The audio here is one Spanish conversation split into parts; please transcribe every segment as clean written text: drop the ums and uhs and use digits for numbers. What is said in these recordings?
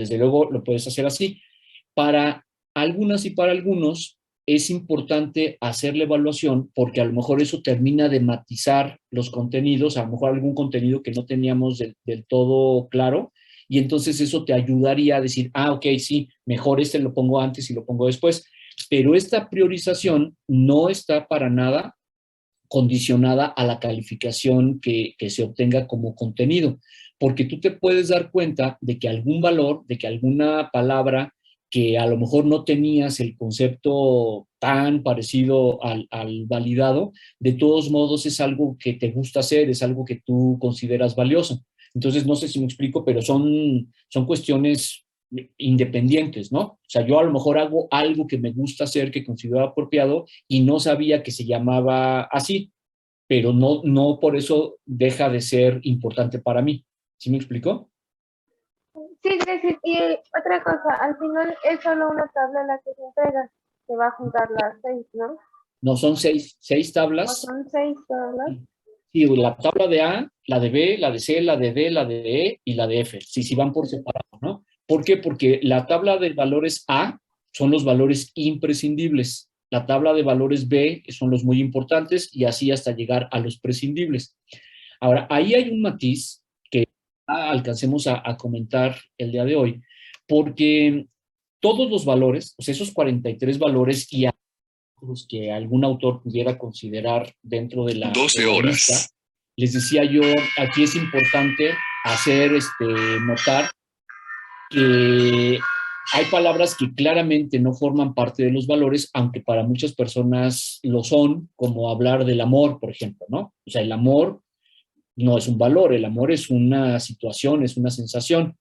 desde luego lo puedes hacer así. Para algunas y para algunos es importante hacer la evaluación porque a lo mejor eso termina de matizar los contenidos, a lo mejor algún contenido que no teníamos del todo claro, y entonces eso te ayudaría a decir, ah, ok, sí, mejor este lo pongo antes y lo pongo después. Pero esta priorización no está para nada condicionada a la calificación que se obtenga como contenido, porque tú te puedes dar cuenta de que algún valor, de que alguna palabra que a lo mejor no tenías el concepto tan parecido al validado, de todos modos es algo que te gusta hacer, es algo que tú consideras valioso. Entonces, no sé si me explico, pero son cuestiones independientes, ¿no? O sea, yo a lo mejor hago algo que me gusta hacer, que considero apropiado, y no sabía que se llamaba así, pero no por eso deja de ser importante para mí. ¿Sí me explicó? Sí, sí, sí. Y otra cosa, al final es solo una tabla la que se entrega, se va a juntar las 6, ¿no? No, son seis O tablas. son 6 tablas. Sí, la tabla de A, la de B, la de C, la de D, la de E y la de F. Sí, sí van por separado, ¿no? ¿Por qué? Porque la tabla de valores A son los valores imprescindibles. La tabla de valores B son los muy importantes y así hasta llegar a los prescindibles. Ahora, ahí hay un matiz que alcancemos a comentar el día de hoy, porque todos los valores, o sea, esos 43 valores y los que algún autor pudiera considerar dentro de la 12 horas. lista, les decía yo, aquí es importante hacer notar que hay palabras que claramente no forman parte de los valores, aunque para muchas personas lo son, como hablar del amor, por ejemplo, ¿no? O sea, el amor no es un valor, el amor es una situación, es una sensación,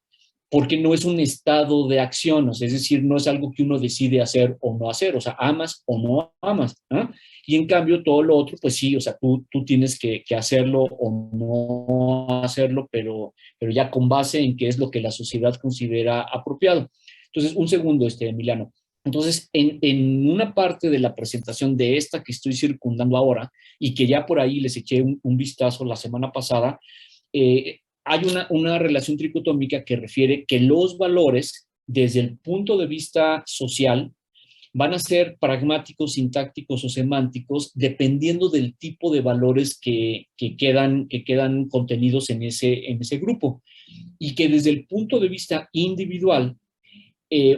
porque no es un estado de acción, o sea, es decir, no es algo que uno decide hacer o no hacer, o sea, amas o no amas, ¿no? Y en cambio todo lo otro, pues sí, o sea, tú tienes que hacerlo o no hacerlo, pero ya con base en qué es lo que la sociedad considera apropiado. Entonces, un segundo, Emiliano. Entonces, en una parte de la presentación de esta que estoy circundando ahora, y que ya por ahí les eché un vistazo la semana pasada, hay una relación tricotómica que refiere que los valores, desde el punto de vista social, van a ser pragmáticos, sintácticos o semánticos, dependiendo del tipo de valores que quedan contenidos en ese grupo. Y que desde el punto de vista individual,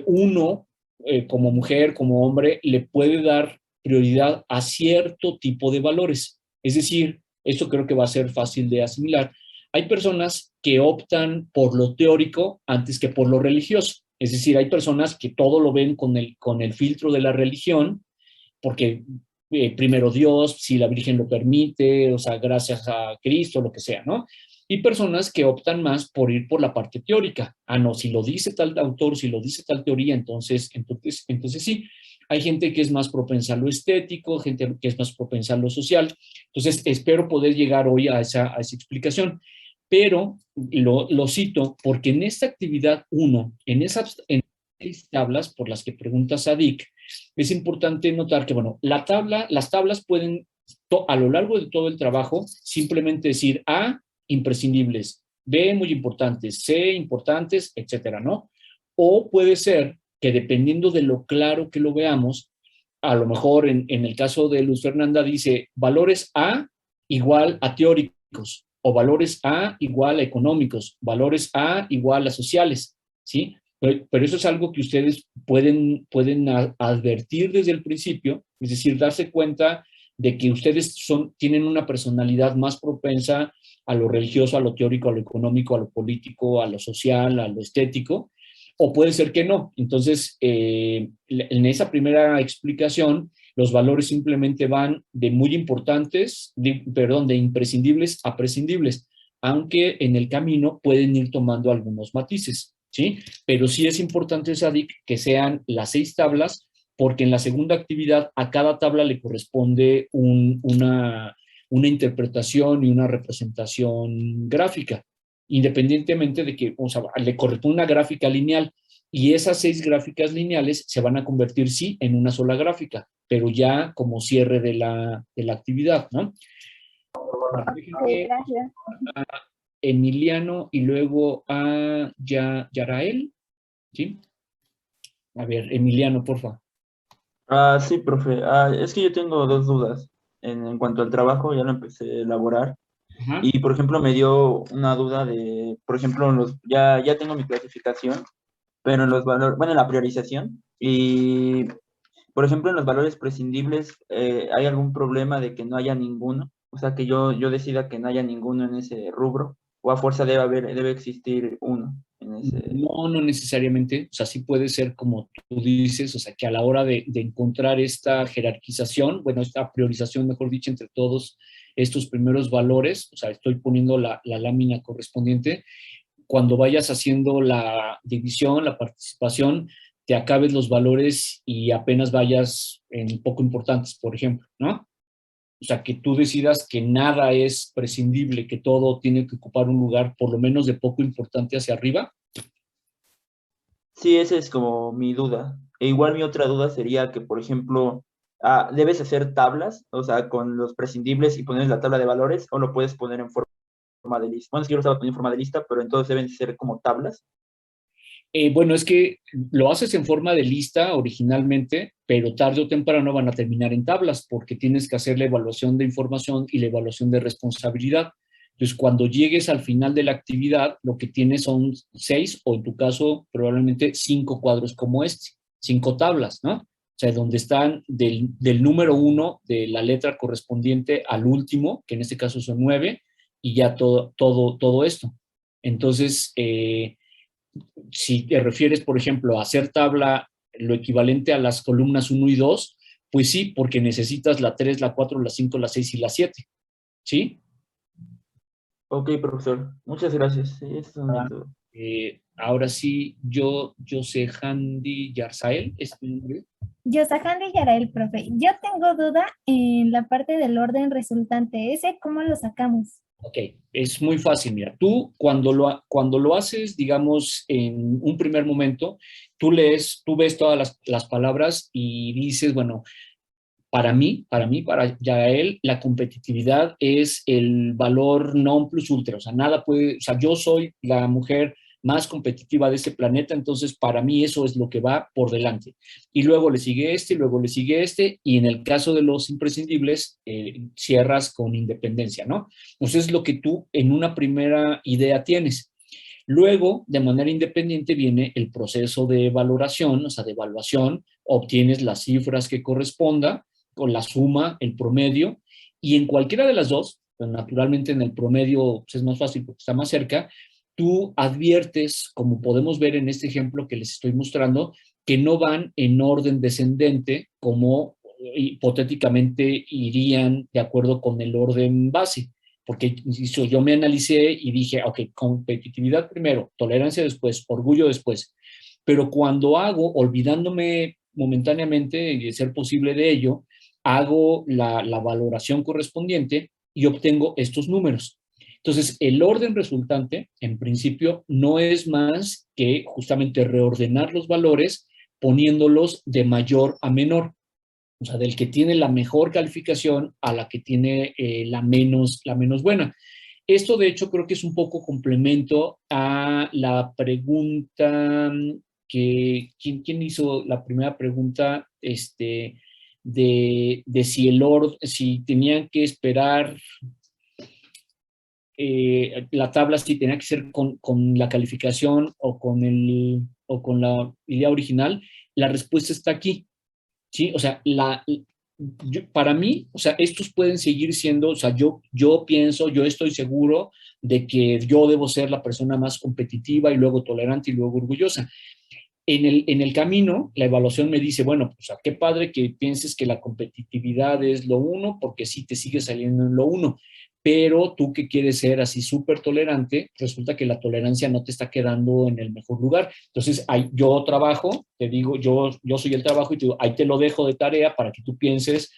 uno, como mujer, como hombre, le puede dar prioridad a cierto tipo de valores. Es decir, esto creo que va a ser fácil de asimilar. Hay personas que optan por lo teórico antes que por lo religioso. Es decir, hay personas que todo lo ven con el filtro de la religión, porque primero Dios, si la Virgen lo permite, o sea, gracias a Cristo, lo que sea, ¿no? Y personas que optan más por ir por la parte teórica. Ah, no, si lo dice tal autor, si lo dice tal teoría, entonces sí. Hay gente que es más propensa a lo estético, gente que es más propensa a lo social. Entonces, espero poder llegar hoy a esa explicación. Pero lo cito porque en esta actividad 1, en esas tablas por las que pregunta Sadik, es importante notar que, bueno, las tablas pueden, a lo largo de todo el trabajo, simplemente decir A, imprescindibles, B, muy importantes, C, importantes, etcétera, ¿no? O puede ser que dependiendo de lo claro que lo veamos, a lo mejor en el caso de Luz Fernanda dice valores A igual a teóricos, o valores A igual a económicos, valores A igual a sociales, ¿sí? Pero eso es algo que ustedes pueden advertir desde el principio, es decir, darse cuenta de que ustedes tienen una personalidad más propensa a lo religioso, a lo teórico, a lo económico, a lo político, a lo social, a lo estético, o puede ser que no. Entonces, en esa primera explicación, los valores simplemente van de muy importantes, de imprescindibles a prescindibles, aunque en el camino pueden ir tomando algunos matices, ¿sí? Pero sí es importante, Sadik, que sean las 6 tablas, porque en la segunda actividad a cada tabla le corresponde una interpretación y una representación gráfica, independientemente de que, o sea, le corresponde una gráfica lineal, y esas 6 gráficas lineales se van a convertir, sí, en una sola gráfica, pero ya como cierre de la actividad, ¿no? Sí, gracias. A Emiliano y luego a Yarael. ¿sí? A ver, Emiliano, porfa. Sí, profe. Es que yo tengo dos dudas. En cuanto al trabajo, ya lo empecé a elaborar. Ajá. Y, por ejemplo, me dio una duda de, por ejemplo, ya tengo mi clasificación, pero en los valores, bueno, en la priorización. Y, por ejemplo, en los valores prescindibles, ¿hay algún problema de que no haya ninguno? O sea, que yo decida que no haya ninguno en ese rubro, o a fuerza debe existir uno en ese. No, no necesariamente, o sea, sí puede ser como tú dices, o sea, que a la hora de encontrar esta jerarquización, bueno, esta priorización, mejor dicho, entre todos estos primeros valores, o sea, estoy poniendo la lámina correspondiente, cuando vayas haciendo la división, la participación, te acabes los valores y apenas vayas en poco importantes, por ejemplo, ¿no? O sea, que tú decidas que nada es prescindible, que todo tiene que ocupar un lugar por lo menos de poco importante hacia arriba. Sí, esa es como mi duda. E igual mi otra duda sería que, por ejemplo, debes hacer tablas, o sea, con los prescindibles y poner la tabla de valores, o lo puedes poner en forma de lista. Bueno, es que yo lo estaba poniendo en forma de lista, pero entonces deben ser como tablas. Bueno, es que lo haces en forma de lista originalmente, pero tarde o temprano van a terminar en tablas porque tienes que hacer la evaluación de información y la evaluación de responsabilidad. Entonces, cuando llegues al final de la actividad, lo que tienes son 6 o en tu caso probablemente 5 cuadros como este, 5 tablas, ¿no? O sea, donde están del número 1 de la letra correspondiente al último, que en este caso son 9, y ya todo esto. Entonces, si te refieres, por ejemplo, a hacer tabla lo equivalente a las columnas 1 y 2, pues sí, porque necesitas la 3, la 4, la 5, la 6 y la 7, ¿sí? Ok, profesor. Muchas gracias. Sí, eso es mi duda. Ahora sí, yo sé Handy Yarzael, ¿es tu nombre? Yosahandi Yarael, profe. Yo tengo duda en la parte del orden resultante. ¿Ese cómo lo sacamos? Ok, es muy fácil, mira, tú cuando lo haces, digamos, en un primer momento, tú ves todas las palabras y dices, bueno, para Yael, la competitividad es el valor non plus ultra, o sea, nada puede, o sea, yo soy la mujer más competitiva de este planeta, entonces para mí eso es lo que va por delante. Y luego le sigue este, y luego le sigue este, y en el caso de los imprescindibles, cierras con independencia, ¿no? Entonces es lo que tú en una primera idea tienes. Luego, de manera independiente, viene el proceso de valoración, o sea, de evaluación, obtienes las cifras que corresponda, con la suma, el promedio, y en cualquiera de las dos, pues naturalmente en el promedio pues es más fácil porque está más cerca, tú adviertes, como podemos ver en este ejemplo que les estoy mostrando, que no van en orden descendente como hipotéticamente irían de acuerdo con el orden base. Porque yo me analicé y dije, ok, competitividad primero, tolerancia después, orgullo después. Pero cuando hago, olvidándome momentáneamente y de ser posible de ello, hago la valoración correspondiente y obtengo estos números. Entonces, el orden resultante, en principio, no es más que justamente reordenar los valores poniéndolos de mayor a menor. O sea, del que tiene la mejor calificación a la que tiene la menos buena. Esto, de hecho, creo que es un poco complemento a la pregunta ¿quién hizo la primera pregunta? De si si tenían que esperar la tabla, si tenía que ser con la calificación o con la idea original. La respuesta está aquí. ¿Sí? O sea, para mí, o sea, estos pueden seguir siendo, o sea, yo pienso, yo estoy seguro de que yo debo ser la persona más competitiva y luego tolerante y luego orgullosa. En el camino, la evaluación me dice, bueno, pues a qué padre que pienses que la competitividad es lo uno, porque sí te sigue saliendo en lo uno, pero tú que quieres ser así súper tolerante, resulta que la tolerancia no te está quedando en el mejor lugar. Entonces, yo trabajo, te digo, yo soy el trabajo y te digo, ahí te lo dejo de tarea para que tú pienses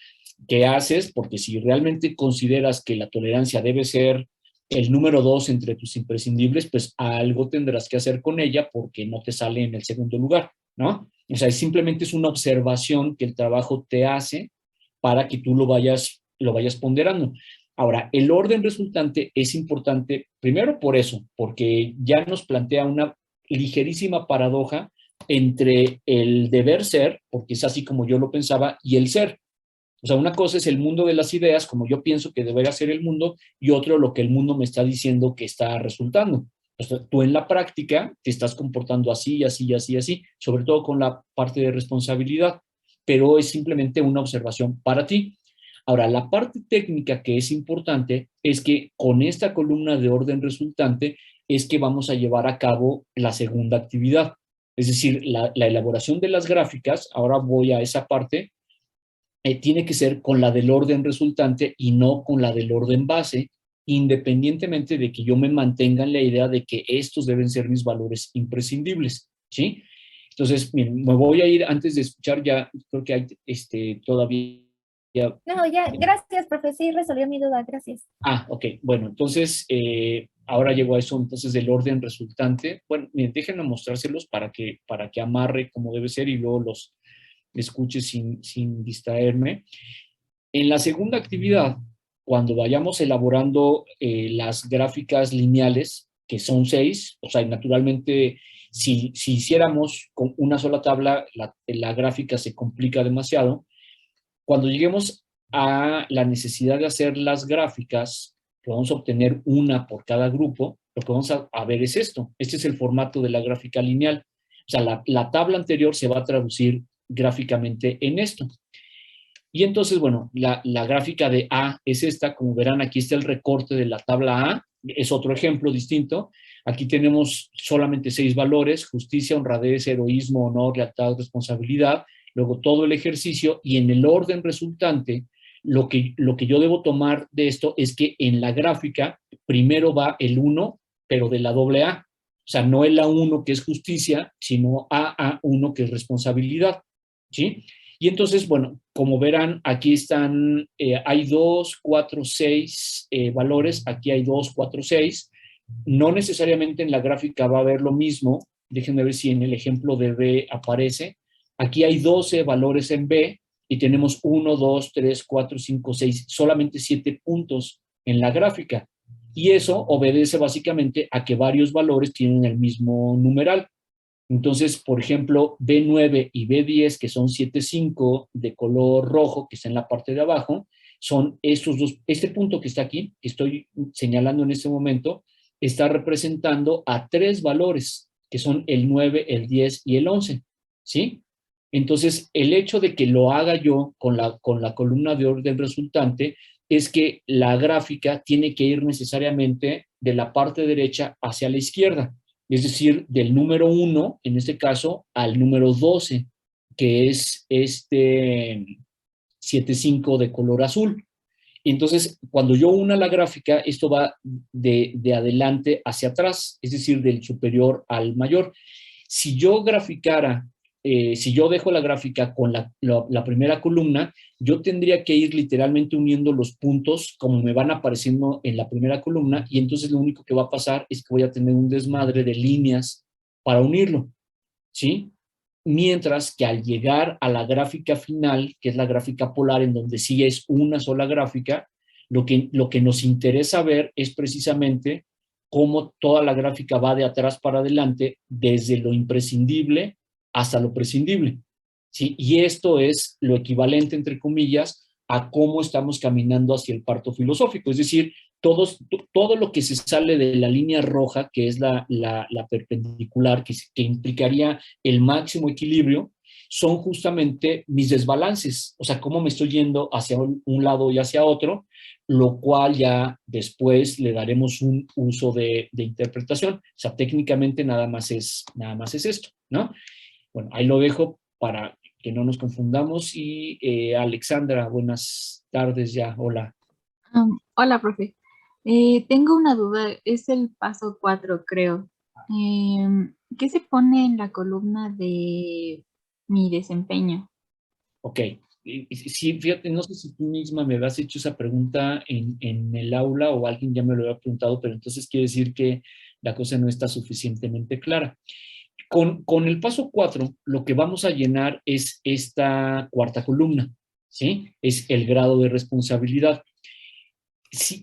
qué haces, porque si realmente consideras que la tolerancia debe ser el número 2 entre tus imprescindibles, pues algo tendrás que hacer con ella porque no te sale en el segundo lugar, ¿no? O sea, simplemente es una observación que el trabajo te hace para que tú lo vayas ponderando. Ahora, el orden resultante es importante, primero por eso, porque ya nos plantea una ligerísima paradoja entre el deber ser, porque es así como yo lo pensaba, y el ser. O sea, una cosa es el mundo de las ideas, como yo pienso que debería ser el mundo, y otro lo que el mundo me está diciendo que está resultando. O sea, tú en la práctica te estás comportando así, así, así, así, sobre todo con la parte de responsabilidad, pero es simplemente una observación para ti. Ahora, la parte técnica que es importante es que con esta columna de orden resultante es que vamos a llevar a cabo la segunda actividad. Es decir, la elaboración de las gráficas, ahora voy a esa parte, tiene que ser con la del orden resultante y no con la del orden base, independientemente de que yo me mantenga en la idea de que estos deben ser mis valores imprescindibles, ¿sí? Entonces, miren, me voy a ir antes de escuchar ya, creo que hay todavía... No, ya, gracias, profe, sí, resolvió mi duda, gracias. Ok, bueno, entonces, ahora llego a eso, entonces, del orden resultante. Bueno, miren, déjenme mostrárselos para que amarre como debe ser y luego los escuche sin distraerme. En la segunda actividad, cuando vayamos elaborando las gráficas lineales, que son 6, o sea, naturalmente, si hiciéramos con una sola tabla, la gráfica se complica demasiado. Cuando lleguemos a la necesidad de hacer las gráficas, que vamos a obtener una por cada grupo, lo que vamos a ver es esto. Este es el formato de la gráfica lineal. O sea, la tabla anterior se va a traducir gráficamente en esto. Y entonces, bueno, la gráfica de A es esta, como verán, aquí está el recorte de la tabla A, es otro ejemplo distinto. Aquí tenemos solamente 6 valores: justicia, honradez, heroísmo, honor, lealtad, responsabilidad, luego todo el ejercicio, y en el orden resultante, lo que yo debo tomar de esto es que en la gráfica primero va el 1, pero de la doble A. O sea, no el A1 que es justicia, sino AA1 que es responsabilidad, ¿sí? Y entonces, bueno, como verán, aquí están, hay 2, 4, 6 valores, aquí hay 2, 4, 6. No necesariamente en la gráfica va a haber lo mismo. Déjenme ver si en el ejemplo de B aparece. Aquí hay 12 valores en B y tenemos 1, 2, 3, 4, 5, 6, solamente 7 puntos en la gráfica. Y eso obedece básicamente a que varios valores tienen el mismo numeral. Entonces, por ejemplo, B9 y B10, que son 7,5 de color rojo, que está en la parte de abajo, son estos dos. Este punto que está aquí, que estoy señalando en este momento, está representando a 3 valores, que son el 9, el 10 y el 11, ¿sí? Entonces, el hecho de que lo haga yo con la columna de orden resultante es que la gráfica tiene que ir necesariamente de la parte derecha hacia la izquierda. Es decir, del número 1, en este caso, al número 12, que es este 7,5 de color azul. Entonces, cuando yo una la gráfica, esto va de adelante hacia atrás, es decir, del superior al mayor. Si yo graficara, si yo dejo la gráfica con la primera columna, yo tendría que ir literalmente uniendo los puntos como me van apareciendo en la primera columna, y entonces lo único que va a pasar es que voy a tener un desmadre de líneas para unirlo, ¿sí? Mientras que al llegar a la gráfica final, que es la gráfica polar, en donde sí es una sola gráfica, lo que nos interesa ver es precisamente cómo toda la gráfica va de atrás para adelante, desde lo imprescindible hasta lo prescindible, ¿sí? Y esto es lo equivalente, entre comillas, a cómo estamos caminando hacia el parto filosófico. Es decir, todo lo que se sale de la línea roja, que es la perpendicular, que implicaría el máximo equilibrio, son justamente mis desbalances, o sea, cómo me estoy yendo hacia un lado y hacia otro, lo cual ya después le daremos un uso de interpretación. O sea, técnicamente nada más es esto, ¿no? Bueno, ahí lo dejo para que no nos confundamos. Y Alexandra, buenas tardes ya, hola. Hola, profe. Tengo una duda, es el paso 4, creo. ¿Qué se pone en la columna de mi desempeño? Ok, sí, fíjate, no sé si tú misma me habías hecho esa pregunta en el aula o alguien ya me lo había preguntado, pero entonces quiere decir que la cosa no está suficientemente clara. Con el paso 4, lo que vamos a llenar es esta cuarta columna, ¿sí? Es el grado de responsabilidad.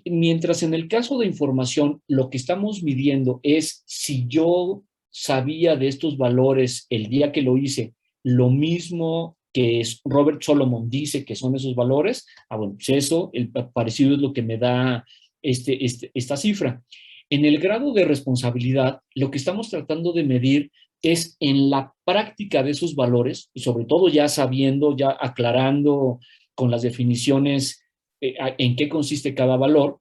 Mientras en el caso de información, lo que estamos midiendo es si yo sabía de estos valores el día que lo hice lo mismo que Robert Solomon dice que son esos valores? Bueno, pues eso, el parecido es lo que me da esta cifra. En el grado de responsabilidad, lo que estamos tratando de medir es en la práctica de esos valores, y sobre todo ya sabiendo, ya aclarando con las definiciones en qué consiste cada valor,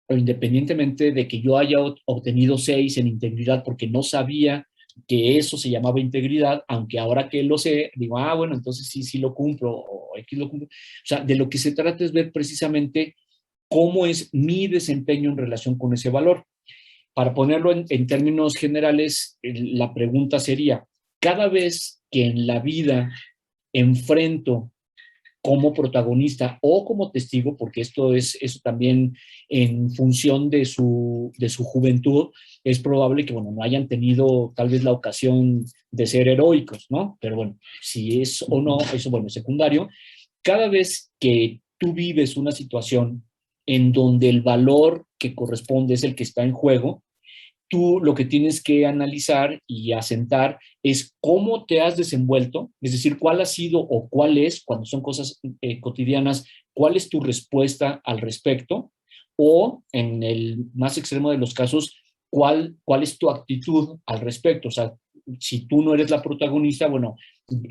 o independientemente de que yo haya obtenido 6 en integridad porque no sabía que eso se llamaba integridad, aunque ahora que lo sé, digo, bueno, entonces sí lo cumplo, o X lo cumplo. O sea, de lo que se trata es ver precisamente cómo es mi desempeño en relación con ese valor. Para ponerlo en términos generales, la pregunta sería, cada vez que en la vida enfrento como protagonista o como testigo, porque esto es eso también en función de su juventud, es probable que, bueno, no hayan tenido tal vez la ocasión de ser heroicos, ¿no? Pero bueno, si es o no, eso, bueno, es secundario. Cada vez que tú vives una situación en donde el valor que corresponde es el que está en juego, tú lo que tienes que analizar y asentar es cómo te has desenvuelto, es decir, cuál ha sido o cuál es, cuando son cosas cotidianas, cuál es tu respuesta al respecto, o en el más extremo de los casos, cuál es tu actitud al respecto. O sea, si tú no eres la protagonista, bueno,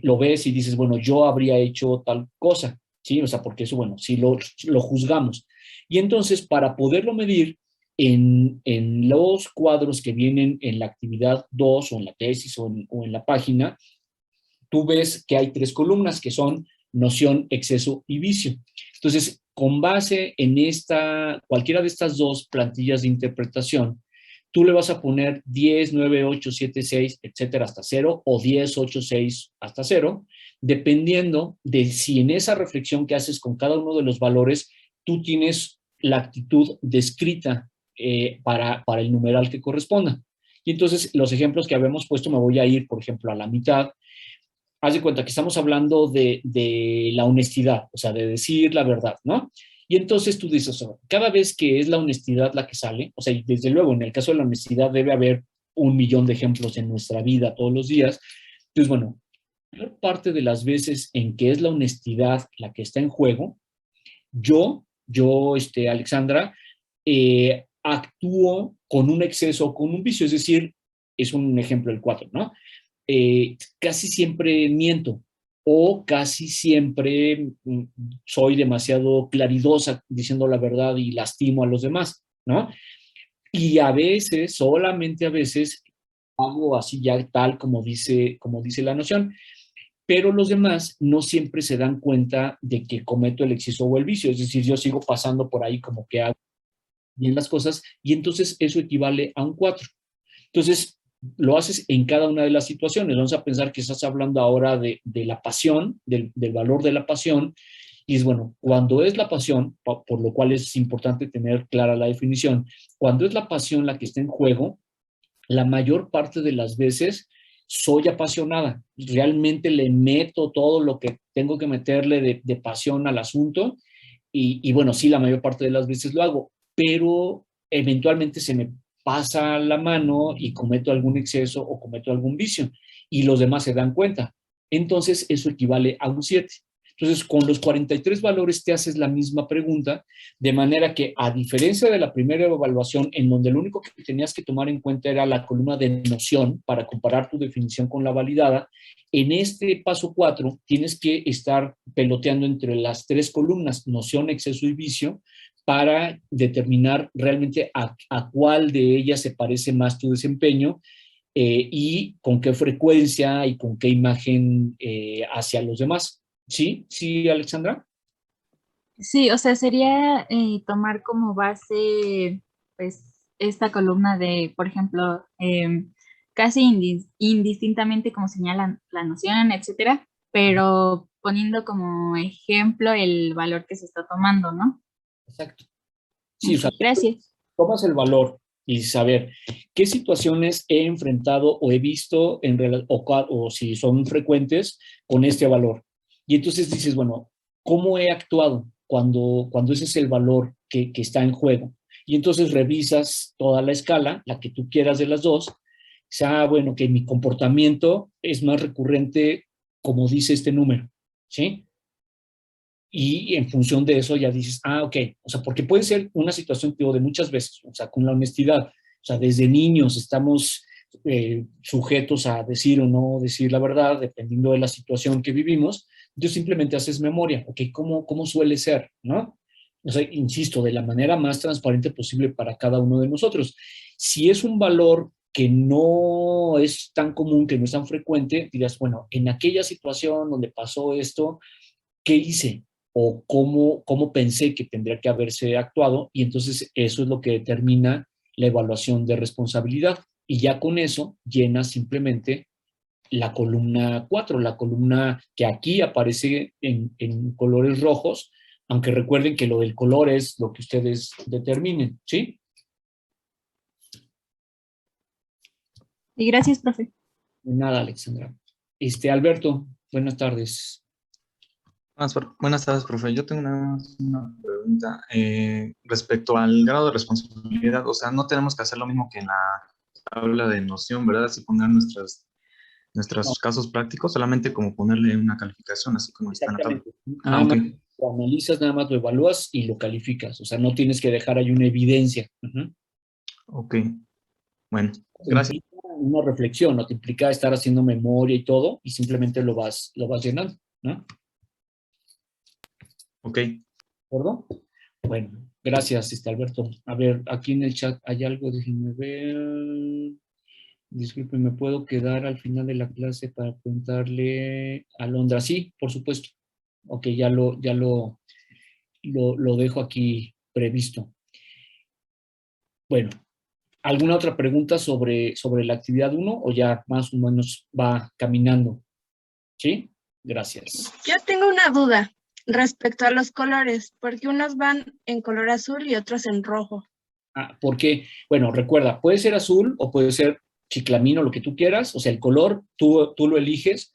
lo ves y dices, bueno, yo habría hecho tal cosa, ¿sí? O sea, porque eso, bueno, sí lo juzgamos. Y entonces, para poderlo medir, en los cuadros que vienen en la actividad 2 o en la tesis o en la página, tú ves que hay 3 columnas que son noción, exceso y vicio. Entonces, con base en cualquiera de estas 2 plantillas de interpretación, tú le vas a poner 10, 9, 8, 7, 6, etcétera, hasta 0, o 10, 8, 6, hasta 0, dependiendo de si en esa reflexión que haces con cada uno de los valores, tú tienes la actitud descrita para el numeral que corresponda. Y entonces los ejemplos que habíamos puesto, me voy a ir, por ejemplo, a la mitad. Haz de cuenta que estamos hablando de la honestidad, o sea, de decir la verdad, ¿no? Y entonces tú dices, cada vez que es la honestidad la que sale, o sea, y desde luego, en el caso de la honestidad debe haber 1.000.000 de ejemplos en nuestra vida todos los días. Entonces, bueno, la mayor parte de las veces en que es la honestidad la que está en juego, yo Alexandra, actúo con un exceso, con un vicio, es decir, es un ejemplo el 4, ¿no? Casi siempre miento o casi siempre soy demasiado claridosa diciendo la verdad y lastimo a los demás, ¿no? Y a veces, solamente a veces, hago así ya tal como dice la noción, pero los demás no siempre se dan cuenta de que cometo el exceso o el vicio, es decir, yo sigo pasando por ahí como que hago bien las cosas y entonces eso equivale a un 4. Entonces, lo haces en cada una de las situaciones. Vamos a pensar que estás hablando ahora de la pasión, del valor de la pasión, y es bueno, cuando es la pasión, por lo cual es importante tener clara la definición, cuando es la pasión la que está en juego, la mayor parte de las veces soy apasionada, realmente le meto todo lo que tengo que meterle de pasión al asunto y bueno, sí, la mayor parte de las veces lo hago, pero eventualmente se me pasa la mano y cometo algún exceso o cometo algún vicio y los demás se dan cuenta. Entonces eso equivale a un 7. Entonces, con los 43 valores te haces la misma pregunta, de manera que, a diferencia de la primera evaluación, en donde lo único que tenías que tomar en cuenta era la columna de noción para comparar tu definición con la validada, en este paso 4 tienes que estar peloteando entre las 3 columnas, noción, exceso y vicio, para determinar realmente a cuál de ellas se parece más tu desempeño y con qué frecuencia y con qué imagen hacia los demás. ¿Sí? ¿Sí, Alexandra? Sí, o sea, sería tomar como base, pues, esta columna de, por ejemplo, casi indistintamente como señalan la noción, etcétera, pero poniendo como ejemplo el valor que se está tomando, ¿no? Exacto. Sí, o sea, Ok, gracias. tomas el valor y saber qué situaciones he enfrentado o he visto o si son frecuentes con este valor. Y entonces dices, bueno, ¿cómo he actuado cuando ese es el valor que está en juego? Y entonces revisas toda la escala, la que tú quieras de las dos, sea, bueno, que mi comportamiento es más recurrente como dice este número, ¿sí? Y en función de eso ya dices, ok, o sea, porque puede ser una situación, digo, de muchas veces, o sea, con la honestidad, o sea, desde niños estamos sujetos a decir o no decir la verdad, dependiendo de la situación que vivimos, entonces simplemente haces memoria, ok, ¿cómo suele ser, no? O sea, insisto, de la manera más transparente posible para cada uno de nosotros. Si es un valor que no es tan común, que no es tan frecuente, dirás, bueno, en aquella situación donde pasó esto, ¿qué hice? O cómo pensé que tendría que haberse actuado, y entonces eso es lo que determina la evaluación de responsabilidad. Y ya con eso llena simplemente la columna 4, la columna que aquí aparece en colores rojos, aunque recuerden que lo del color es lo que ustedes determinen, ¿sí? Y gracias, profe. Nada, Alexandra. Alberto, buenas tardes. Buenas tardes, profe. Yo tengo una pregunta respecto al grado de responsabilidad. O sea, no tenemos que hacer lo mismo que en la tabla de noción, ¿verdad? Así poner nuestros No, casos prácticos, solamente como ponerle una calificación, así como está en la tabla. exactamente. Ah, Nada ok. más lo analizas, nada más lo evalúas y lo calificas. O sea, no tienes que dejar ahí una evidencia. Ok. Bueno, Te gracias. implica una reflexión, no te implica estar haciendo memoria y todo, y simplemente lo vas llenando, ¿no? Ok. ¿De acuerdo? Bueno, gracias, Alberto. A ver, aquí en el chat hay algo, déjenme ver. Disculpe, ¿me puedo quedar al final de la clase para preguntarle a Londra? Sí, por supuesto. Ok, ya lo dejo aquí previsto. Bueno, ¿alguna otra pregunta sobre la actividad 1 o ya más o menos va caminando? ¿Sí? Gracias. Yo tengo una duda respecto a los colores, porque unos van en color azul y otros en rojo. Porque, bueno, recuerda, puede ser azul o puede ser chiclamino, lo que tú quieras, o sea, el color tú lo eliges,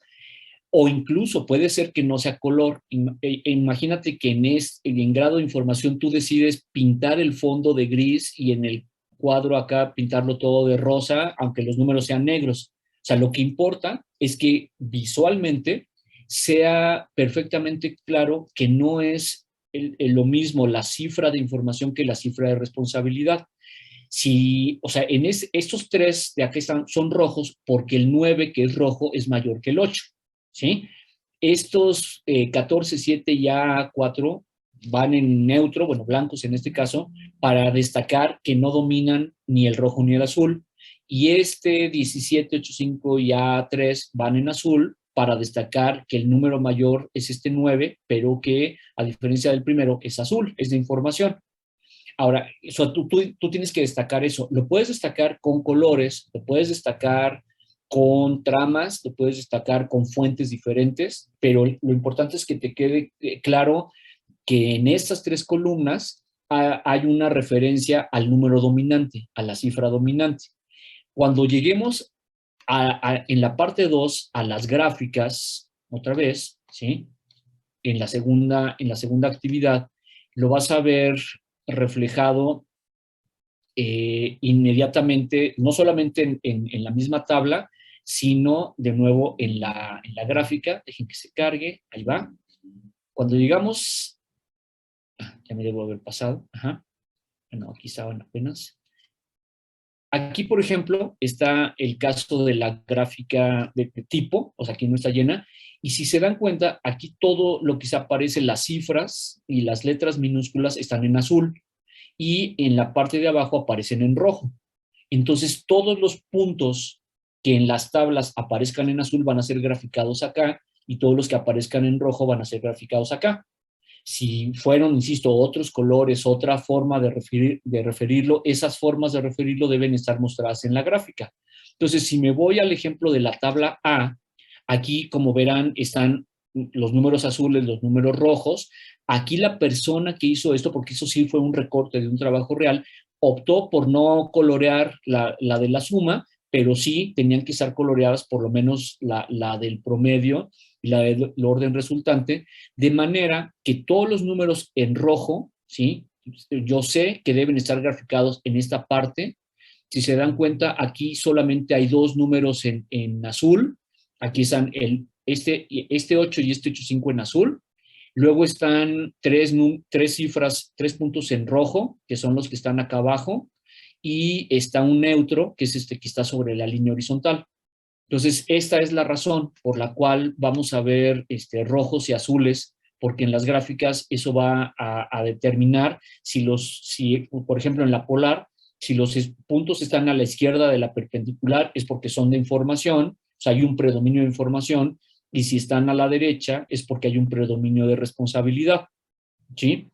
o incluso puede ser que no sea color. Imagínate que en grado de información tú decides pintar el fondo de gris y en el cuadro acá pintarlo todo de rosa, aunque los números sean negros. O sea, lo que importa es que visualmente sea perfectamente claro que no es lo mismo la cifra de información que la cifra de responsabilidad. Si, o sea, estos tres de aquí son rojos porque el 9, que es rojo, es mayor que el 8, ¿sí? Estos 14, 7 y A4 van en neutro, bueno, blancos en este caso, para destacar que no dominan ni el rojo ni el azul. Y 17, 8, 5 y A3 van en azul para destacar que el número mayor es este 9, pero que a diferencia del primero es azul, es de información. Ahora, tú tienes que destacar eso. Lo puedes destacar con colores, lo puedes destacar con tramas, lo puedes destacar con fuentes diferentes, pero lo importante es que te quede claro que en estas tres columnas hay una referencia al número dominante, a la cifra dominante. Cuando lleguemos en la parte 2 a las gráficas, otra vez, ¿sí? En la segunda actividad, lo vas a ver reflejado inmediatamente, no solamente en la misma tabla, sino de nuevo en la gráfica. Dejen que se cargue, ahí va. Cuando llegamos, ya me debo haber pasado, bueno, aquí estaban apenas. Aquí, por ejemplo, está el caso de la gráfica de tipo, o sea, aquí no está llena, y si se dan cuenta, aquí todo lo que se aparece, las cifras y las letras minúsculas están en azul, y en la parte de abajo aparecen en rojo. Entonces, todos los puntos que en las tablas aparezcan en azul van a ser graficados acá, y todos los que aparezcan en rojo van a ser graficados acá. Si fueron, insisto, otros colores, otra forma de referirlo, esas formas de referirlo deben estar mostradas en la gráfica. Entonces, si me voy al ejemplo de la tabla A, aquí, como verán, están los números azules, los números rojos. Aquí la persona que hizo esto, porque eso sí fue un recorte de un trabajo real, optó por no colorear la de la suma, pero sí tenían que estar coloreadas por lo menos la del promedio y la del orden resultante, de manera que todos los números en rojo, ¿sí? Yo sé que deben estar graficados en esta parte Si se dan cuenta, aquí solamente hay dos números en azul. Aquí están este 8 y este 8,5 en azul. Luego están tres cifras, 3 puntos en rojo, que son los que están acá abajo, y está un neutro, que es este que está sobre la línea horizontal. Entonces, esta es la razón por la cual vamos a ver rojos y azules, porque en las gráficas eso va a determinar si, por ejemplo, en la polar, si los puntos están a la izquierda de la perpendicular es porque son de información, o sea, hay un predominio de información, y si están a la derecha es porque hay un predominio de responsabilidad, ¿sí?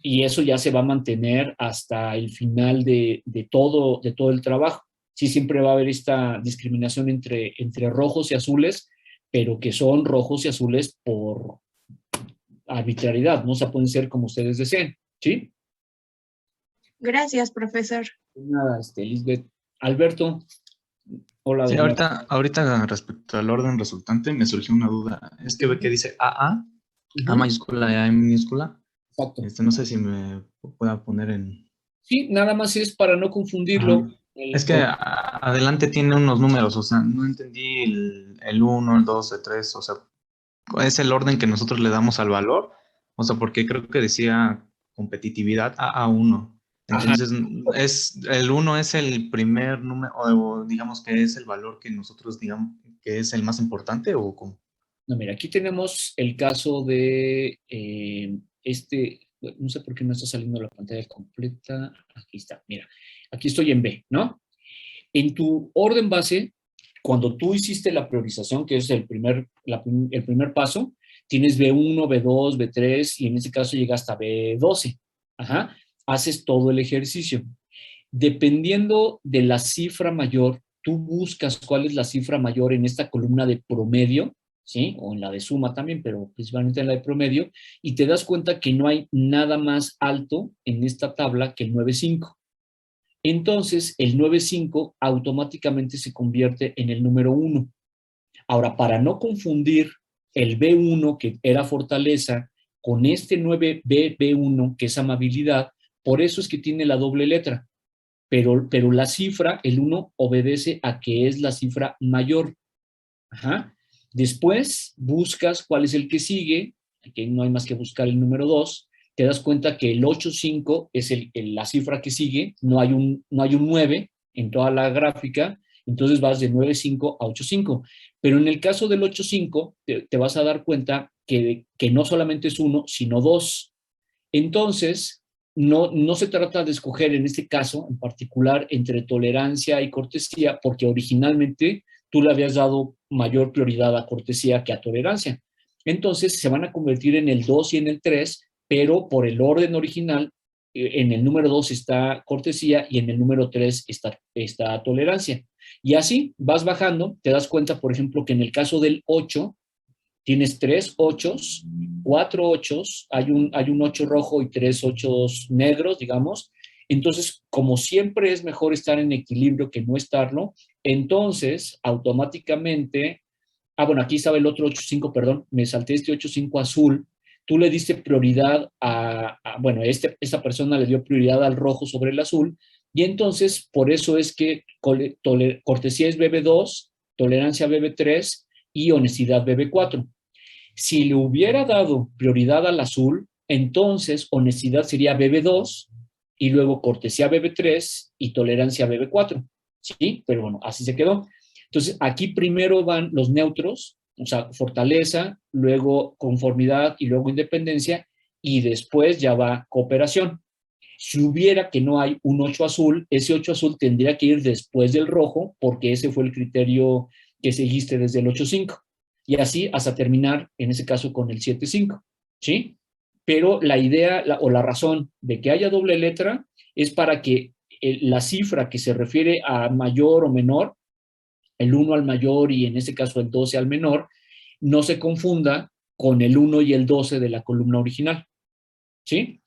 Y eso ya se va a mantener hasta el final de todo el trabajo. Sí, siempre va a haber esta discriminación entre rojos y azules, pero que son rojos y azules por arbitrariedad, ¿no? O sea, pueden ser como ustedes deseen, ¿sí? Gracias, profesor. Nada, Lisbeth. Alberto, hola. Sí, ahorita respecto al orden resultante me surgió una duda. Es que ve que dice AA, A mayúscula y A minúscula. Exacto. No sé si me pueda poner en... Sí, nada más es para no confundirlo. Es que adelante tiene unos números, o sea, no entendí el 1, el 2, el 3, o sea, es el orden que nosotros le damos al valor, o sea, porque creo que decía competitividad AA1. Entonces, el 1 es el primer número, o digamos que es el valor que nosotros digamos que es el más importante, ¿o cómo? No, mira, aquí tenemos el caso de no sé por qué no está saliendo la pantalla completa. Aquí está, mira, aquí estoy en B, ¿no? En tu orden base, cuando tú hiciste la priorización, que es el primer paso, tienes B1, B2, B3 y en este caso llega hasta B12. Ajá. Haces todo el ejercicio. Dependiendo de la cifra mayor, tú buscas cuál es la cifra mayor en esta columna de promedio, ¿sí? O en la de suma también, pero principalmente en la de promedio, y te das cuenta que no hay nada más alto en esta tabla que el 9,5. Entonces, el 9,5 automáticamente se convierte en el número 1. Ahora, para no confundir el B1, que era fortaleza, con este 9B1, que es amabilidad, por eso es que tiene la doble letra. Pero la cifra, el 1, obedece a que es la cifra mayor. Ajá. Después buscas cuál es el que sigue, aquí no hay más que buscar el número 2, te das cuenta que el 8,5 es la cifra que sigue, no hay un 9 en toda la gráfica, entonces vas de 9,5 a 8,5. Pero en el caso del 8,5 te vas a dar cuenta que no solamente es 1, sino 2. Entonces, no se trata de escoger en este caso en particular entre tolerancia y cortesía, porque originalmente tú le habías dado mayor prioridad a cortesía que a tolerancia. Entonces, se van a convertir en el 2 y en el 3, pero por el orden original, en el número 2 está cortesía y en el número 3 está tolerancia. Y así vas bajando, te das cuenta, por ejemplo, que en el caso del 8, tienes 3 ochos, 4 ochos, hay un 8 rojo y 3 ochos negros, digamos. Entonces, como siempre es mejor estar en equilibrio que no estarlo, entonces automáticamente, bueno, aquí estaba el otro 8,5, perdón, me salté este 8,5 azul. Tú le diste prioridad bueno, esta persona le dio prioridad al rojo sobre el azul, y entonces por eso es que cortesía es BB2, tolerancia BB3 y honestidad BB4. Si le hubiera dado prioridad al azul, entonces honestidad sería BB2 y luego cortesía BB3 y tolerancia BB4. ¿Sí? Pero bueno, así se quedó. Entonces, aquí primero van los neutros, o sea, fortaleza, luego conformidad y luego independencia, y después ya va cooperación. Si hubiera que no hay un 8 azul, ese 8 azul tendría que ir después del rojo, porque ese fue el criterio que seguiste desde el 8,5. Y así hasta terminar, en ese caso, con el 7,5. ¿Sí? Pero la idea o la razón de que haya doble letra es para que la cifra que se refiere a mayor o menor, el 1 al mayor y en este caso el 12 al menor, no se confunda con el 1 y el 12 de la columna original. ¿Sí?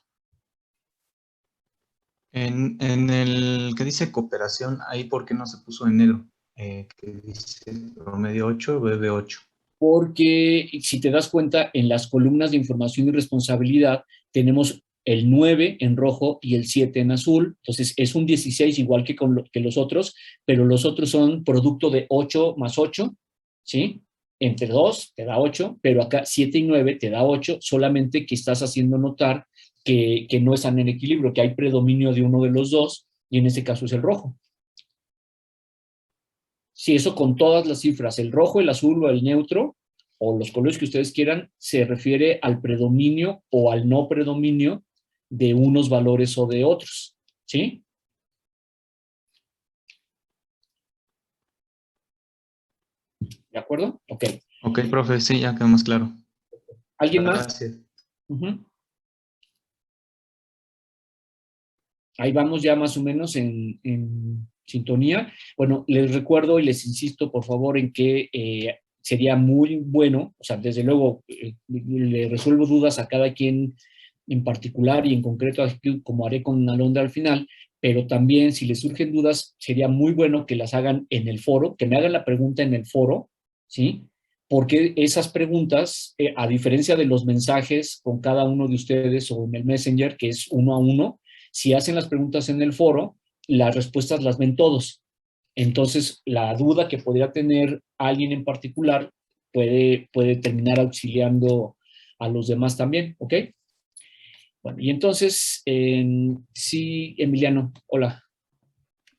En el que dice cooperación, ahí ¿por qué no se puso en negro? Que dice promedio 8, BB8. Porque si te das cuenta, en las columnas de información y responsabilidad tenemos el 9 en rojo y el 7 en azul. Entonces es un 16 igual que, que los otros, pero los otros son producto de 8 más 8, ¿sí? Entre 2 te da 8, pero acá 7 y 9 te da 8, solamente que estás haciendo notar que no están en equilibrio, que hay predominio de uno de los dos, y en este caso es el rojo. Si eso con todas las cifras, el rojo, el azul o el neutro, o los colores que ustedes quieran, se refiere al predominio o al no predominio de unos valores o de otros, ¿sí? ¿De acuerdo? Ok. Ok, profe, sí, ya quedó más claro. ¿Alguien más? Gracias. Ahí vamos ya más o menos en sintonía. Bueno, les recuerdo y les insisto, por favor, en que sería muy bueno, o sea, desde luego, le resuelvo dudas a cada quien en particular y en concreto, como haré con Alondra al final, pero también si les surgen dudas, sería muy bueno que las hagan en el foro, que me hagan la pregunta en el foro, ¿sí? Porque esas preguntas, a diferencia de los mensajes con cada uno de ustedes o en el Messenger, que es uno a uno, si hacen las preguntas en el foro, las respuestas las ven todos. Entonces, la duda que podría tener alguien en particular puede terminar auxiliando a los demás también, ¿ok? Bueno, y entonces, sí, Emiliano, hola.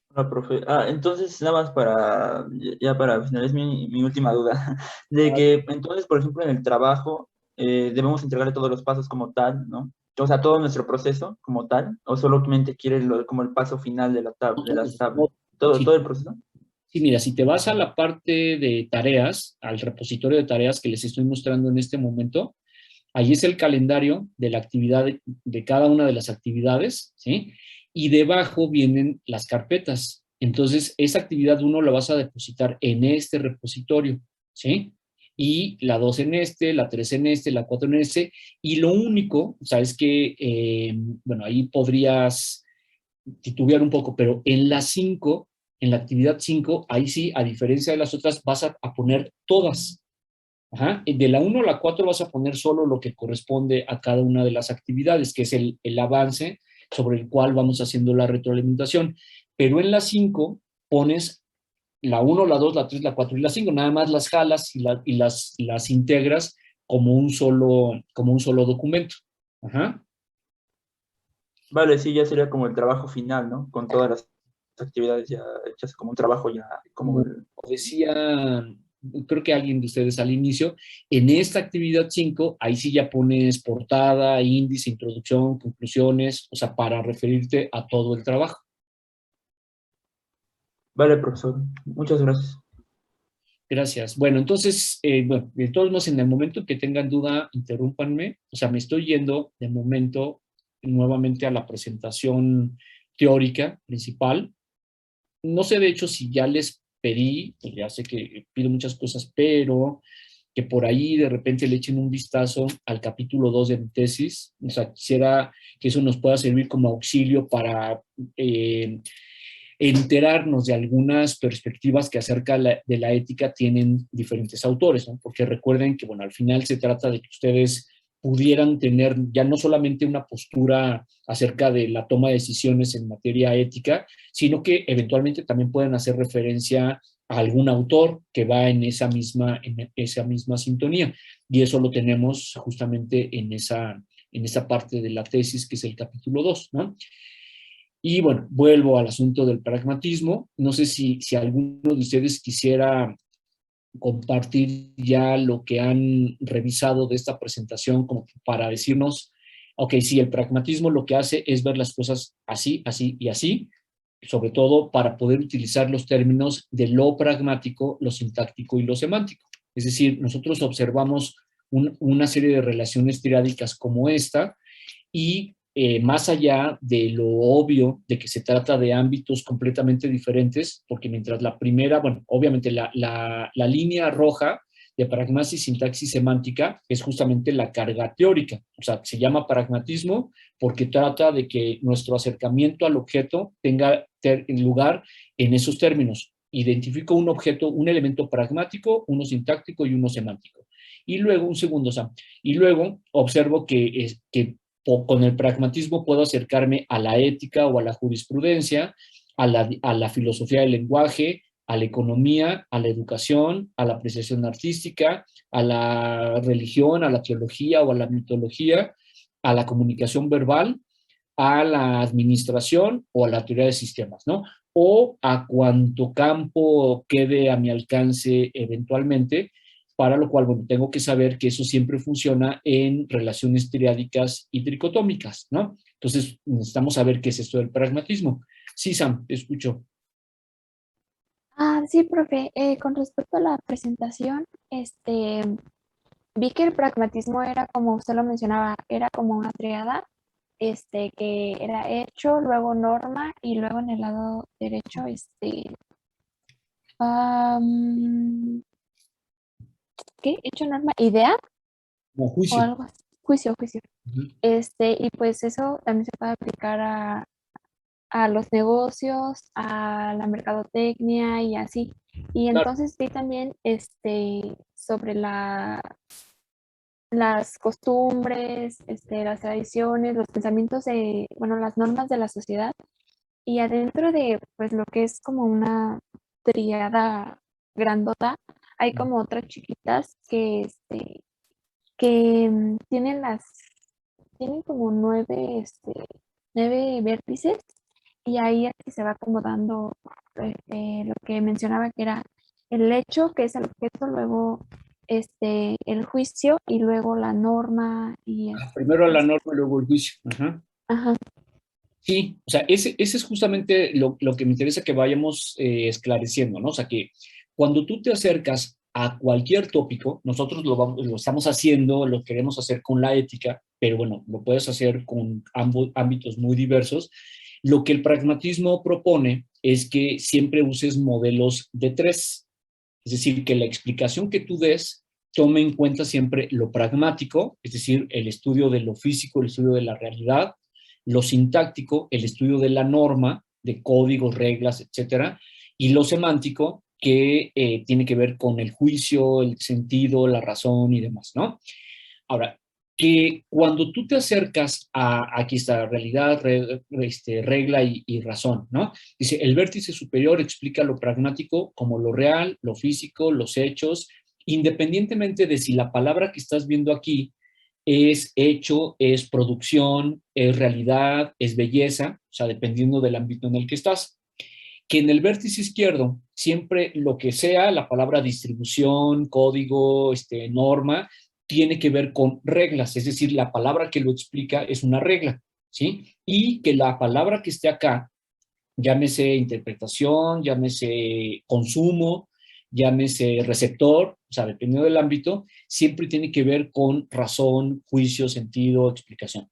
Hola, profe. Entonces, nada más para, ya para finalizar mi última duda, de que entonces, por ejemplo, en el trabajo, debemos entregarle todos los pasos como tal, ¿no? O sea, todo nuestro proceso como tal, o solamente quiere como el paso final de la de las tablas, Sí, todo el proceso. sí, mira, si te vas a la parte de tareas, al repositorio de tareas que les estoy mostrando en este momento, ahí es el calendario de la actividad, de cada una de las actividades, ¿sí? Y debajo vienen las carpetas. Entonces, esa actividad 1 la vas a depositar en este repositorio, ¿sí? Y la 2 en este, la 3 en este, la 4 en este. Y lo único, o sea, es que, bueno, ahí podrías titubear un poco, pero en la 5, en la actividad 5, ahí sí, a diferencia de las otras, vas a poner todas. Ajá. De la 1 a la 4 vas a poner solo lo que corresponde a cada una de las actividades, que es el avance sobre el cual vamos haciendo la retroalimentación. Pero en la 5 pones la 1, la 2, la 3, la 4 y la 5, nada más las jalas y las integras como un solo documento. Ajá. Vale, sí, ya sería como el trabajo final, ¿no? Con todas las actividades ya hechas como un trabajo ya, como Como decía, creo que alguien de ustedes al inicio, en esta actividad 5, ahí sí ya pones portada, índice, introducción, conclusiones, o sea, para referirte a todo el trabajo. Vale, profesor. Muchas gracias. Gracias. Bueno, entonces, bueno, de todos modos, en el momento que tengan duda, interrúmpanme. O sea, me estoy yendo de momento nuevamente a la presentación teórica principal. No sé, de hecho, si ya les pedí, pues ya sé que pido muchas cosas, pero que por ahí de repente le echen un vistazo al capítulo 2 de mi tesis. O sea, quisiera que eso nos pueda servir como auxilio para enterarnos de algunas perspectivas que acerca de la ética tienen diferentes autores, ¿no? Porque recuerden que, bueno, al final se trata de que ustedes pudieran tener ya no solamente una postura acerca de la toma de decisiones en materia ética, sino que eventualmente también pueden hacer referencia a algún autor que va en esa misma sintonía. Y eso lo tenemos justamente en esa parte de la tesis, que es el capítulo 2, ¿no? Y bueno, vuelvo al asunto del pragmatismo. No sé si alguno de ustedes quisiera compartir ya lo que han revisado de esta presentación como para decirnos, ok, sí, el pragmatismo lo que hace es ver las cosas así, así y así, sobre todo para poder utilizar los términos de lo pragmático, lo sintáctico y lo semántico. Es decir, nosotros observamos una serie de relaciones triádicas como esta y más allá de lo obvio de que se trata de ámbitos completamente diferentes, porque mientras la primera, bueno, obviamente la línea roja de pragmasis, sintaxis, semántica es justamente la carga teórica, o sea, se llama pragmatismo porque trata de que nuestro acercamiento al objeto tenga lugar en esos términos. Identifico un objeto, un elemento pragmático, uno sintáctico y uno semántico. Y luego, un segundo, Sam, y luego observo que con el pragmatismo puedo acercarme a la ética o a la jurisprudencia, a la filosofía del lenguaje, a la economía, a la educación, a la apreciación artística, a la religión, a la teología o a la mitología, a la comunicación verbal, a la administración o a la teoría de sistemas, ¿no? O a cuanto campo quede a mi alcance eventualmente, para lo cual, bueno, tengo que saber que eso siempre funciona en relaciones triádicas y tricotómicas, ¿no? Entonces, necesitamos saber qué es esto del pragmatismo. Sí, Sam, te escucho. Sí, profe, con respecto a la presentación, vi que el pragmatismo era como usted lo mencionaba, era como una triada, que era hecho, luego norma y luego en el lado derecho, ¿qué? Hecho, norma, idea Como o juicio. algo así. Juicio, juicio. Ujú. Y pues eso también se puede aplicar a los negocios, a la mercadotecnia y así. Y Claro. entonces vi también sobre las costumbres, las tradiciones, los pensamientos de, bueno, las normas de la sociedad. Y adentro de, pues, lo que es como una triada grandota, hay como otras chiquitas que tienen como nueve vértices y ahí es que se va acomodando lo que mencionaba que era el hecho, que es el objeto, luego el juicio y luego la norma y Primero la norma y luego el juicio. Ajá. ajá, Sí, o sea, ese es justamente lo que me interesa que vayamos esclareciendo, ¿no? O sea, que cuando tú te acercas a cualquier tópico, nosotros lo estamos haciendo, lo queremos hacer con la ética, pero bueno, lo puedes hacer con ambos ámbitos muy diversos. Lo que el pragmatismo propone es que siempre uses modelos de tres, es decir, que la explicación que tú des tome en cuenta siempre lo pragmático, es decir, el estudio de lo físico, el estudio de la realidad, lo sintáctico, el estudio de la norma, de códigos, reglas, etcétera, y lo semántico, que tiene que ver con el juicio, el sentido, la razón y demás, ¿no? Ahora, que cuando tú te acercas a aquí está, realidad, regla y razón, ¿no? Dice, el vértice superior explica lo pragmático como lo real, lo físico, los hechos, independientemente de si la palabra que estás viendo aquí es hecho, es producción, es realidad, es belleza, o sea, dependiendo del ámbito en el que estás. Que en el vértice izquierdo, siempre lo que sea, la palabra distribución, código, norma, tiene que ver con reglas, es decir, la palabra que lo explica es una regla, ¿sí? Y que la palabra que esté acá, llámese interpretación, llámese consumo, llámese receptor, o sea, dependiendo del ámbito, siempre tiene que ver con razón, juicio, sentido, explicación.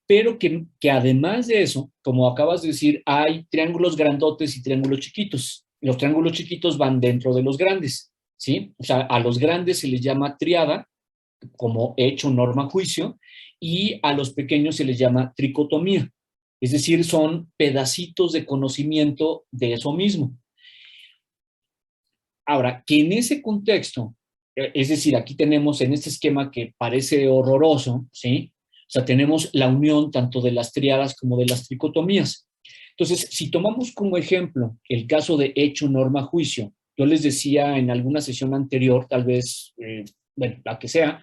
Pero que además de eso, como acabas de decir, hay triángulos grandotes y triángulos chiquitos. Los triángulos chiquitos van dentro de los grandes, ¿sí? O sea, a los grandes se les llama triada, como hecho, norma, juicio, y a los pequeños se les llama tricotomía. Es decir, son pedacitos de conocimiento de eso mismo. Ahora, que en ese contexto, es decir, aquí tenemos en este esquema que parece horroroso, ¿sí? O sea, tenemos la unión tanto de las triadas como de las tricotomías. Entonces, si tomamos como ejemplo el caso de hecho, norma, juicio, yo les decía en alguna sesión anterior, tal vez, bueno, la que sea,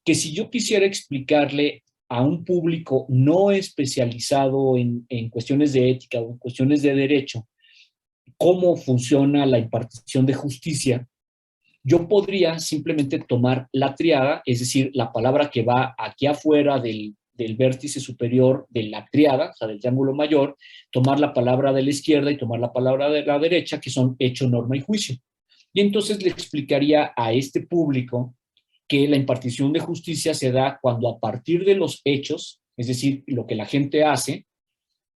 que si yo quisiera explicarle a un público no especializado en cuestiones de ética o en cuestiones de derecho, cómo funciona la impartición de justicia, yo podría simplemente tomar la triada, es decir, la palabra que va aquí afuera del vértice superior de la triada, o sea, del triángulo mayor, tomar la palabra de la izquierda y tomar la palabra de la derecha, que son hecho, norma y juicio. Y entonces le explicaría a este público que la impartición de justicia se da cuando a partir de los hechos, es decir, lo que la gente hace,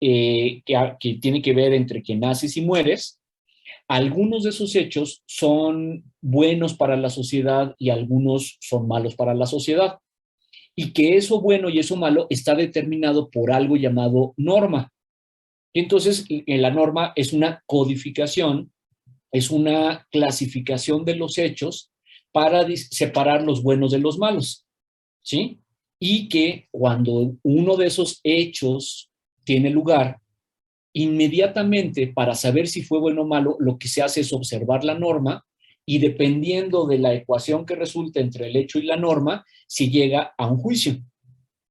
que tiene que ver entre que naces y mueres, algunos de esos hechos son buenos para la sociedad y algunos son malos para la sociedad. Y que eso bueno y eso malo está determinado por algo llamado norma. Y entonces, la norma es una codificación, es una clasificación de los hechos para separar los buenos de los malos, ¿sí? y que cuando uno de esos hechos tiene lugar, inmediatamente para saber si fue bueno o malo, lo que se hace es observar la norma y dependiendo de la ecuación que resulta entre el hecho y la norma, se llega a un juicio.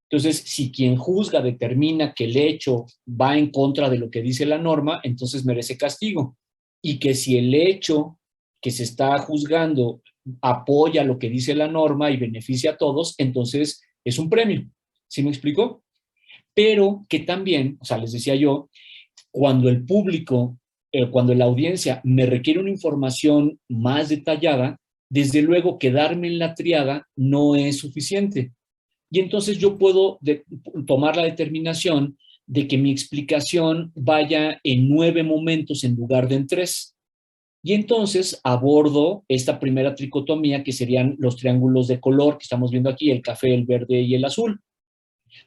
Entonces, si quien juzga determina que el hecho va en contra de lo que dice la norma, entonces merece castigo. Y que si el hecho que se está juzgando apoya lo que dice la norma y beneficia a todos, entonces es un premio. ¿Sí me explico? Pero que también, o sea, les decía yo, cuando el público, cuando la audiencia me requiere una información más detallada, desde luego quedarme en la triada no es suficiente. Y entonces yo puedo tomar la determinación de que mi explicación vaya en 9 momentos en lugar de en 3. Y entonces abordo esta primera tricotomía que serían los triángulos de color que estamos viendo aquí, el café, el verde y el azul.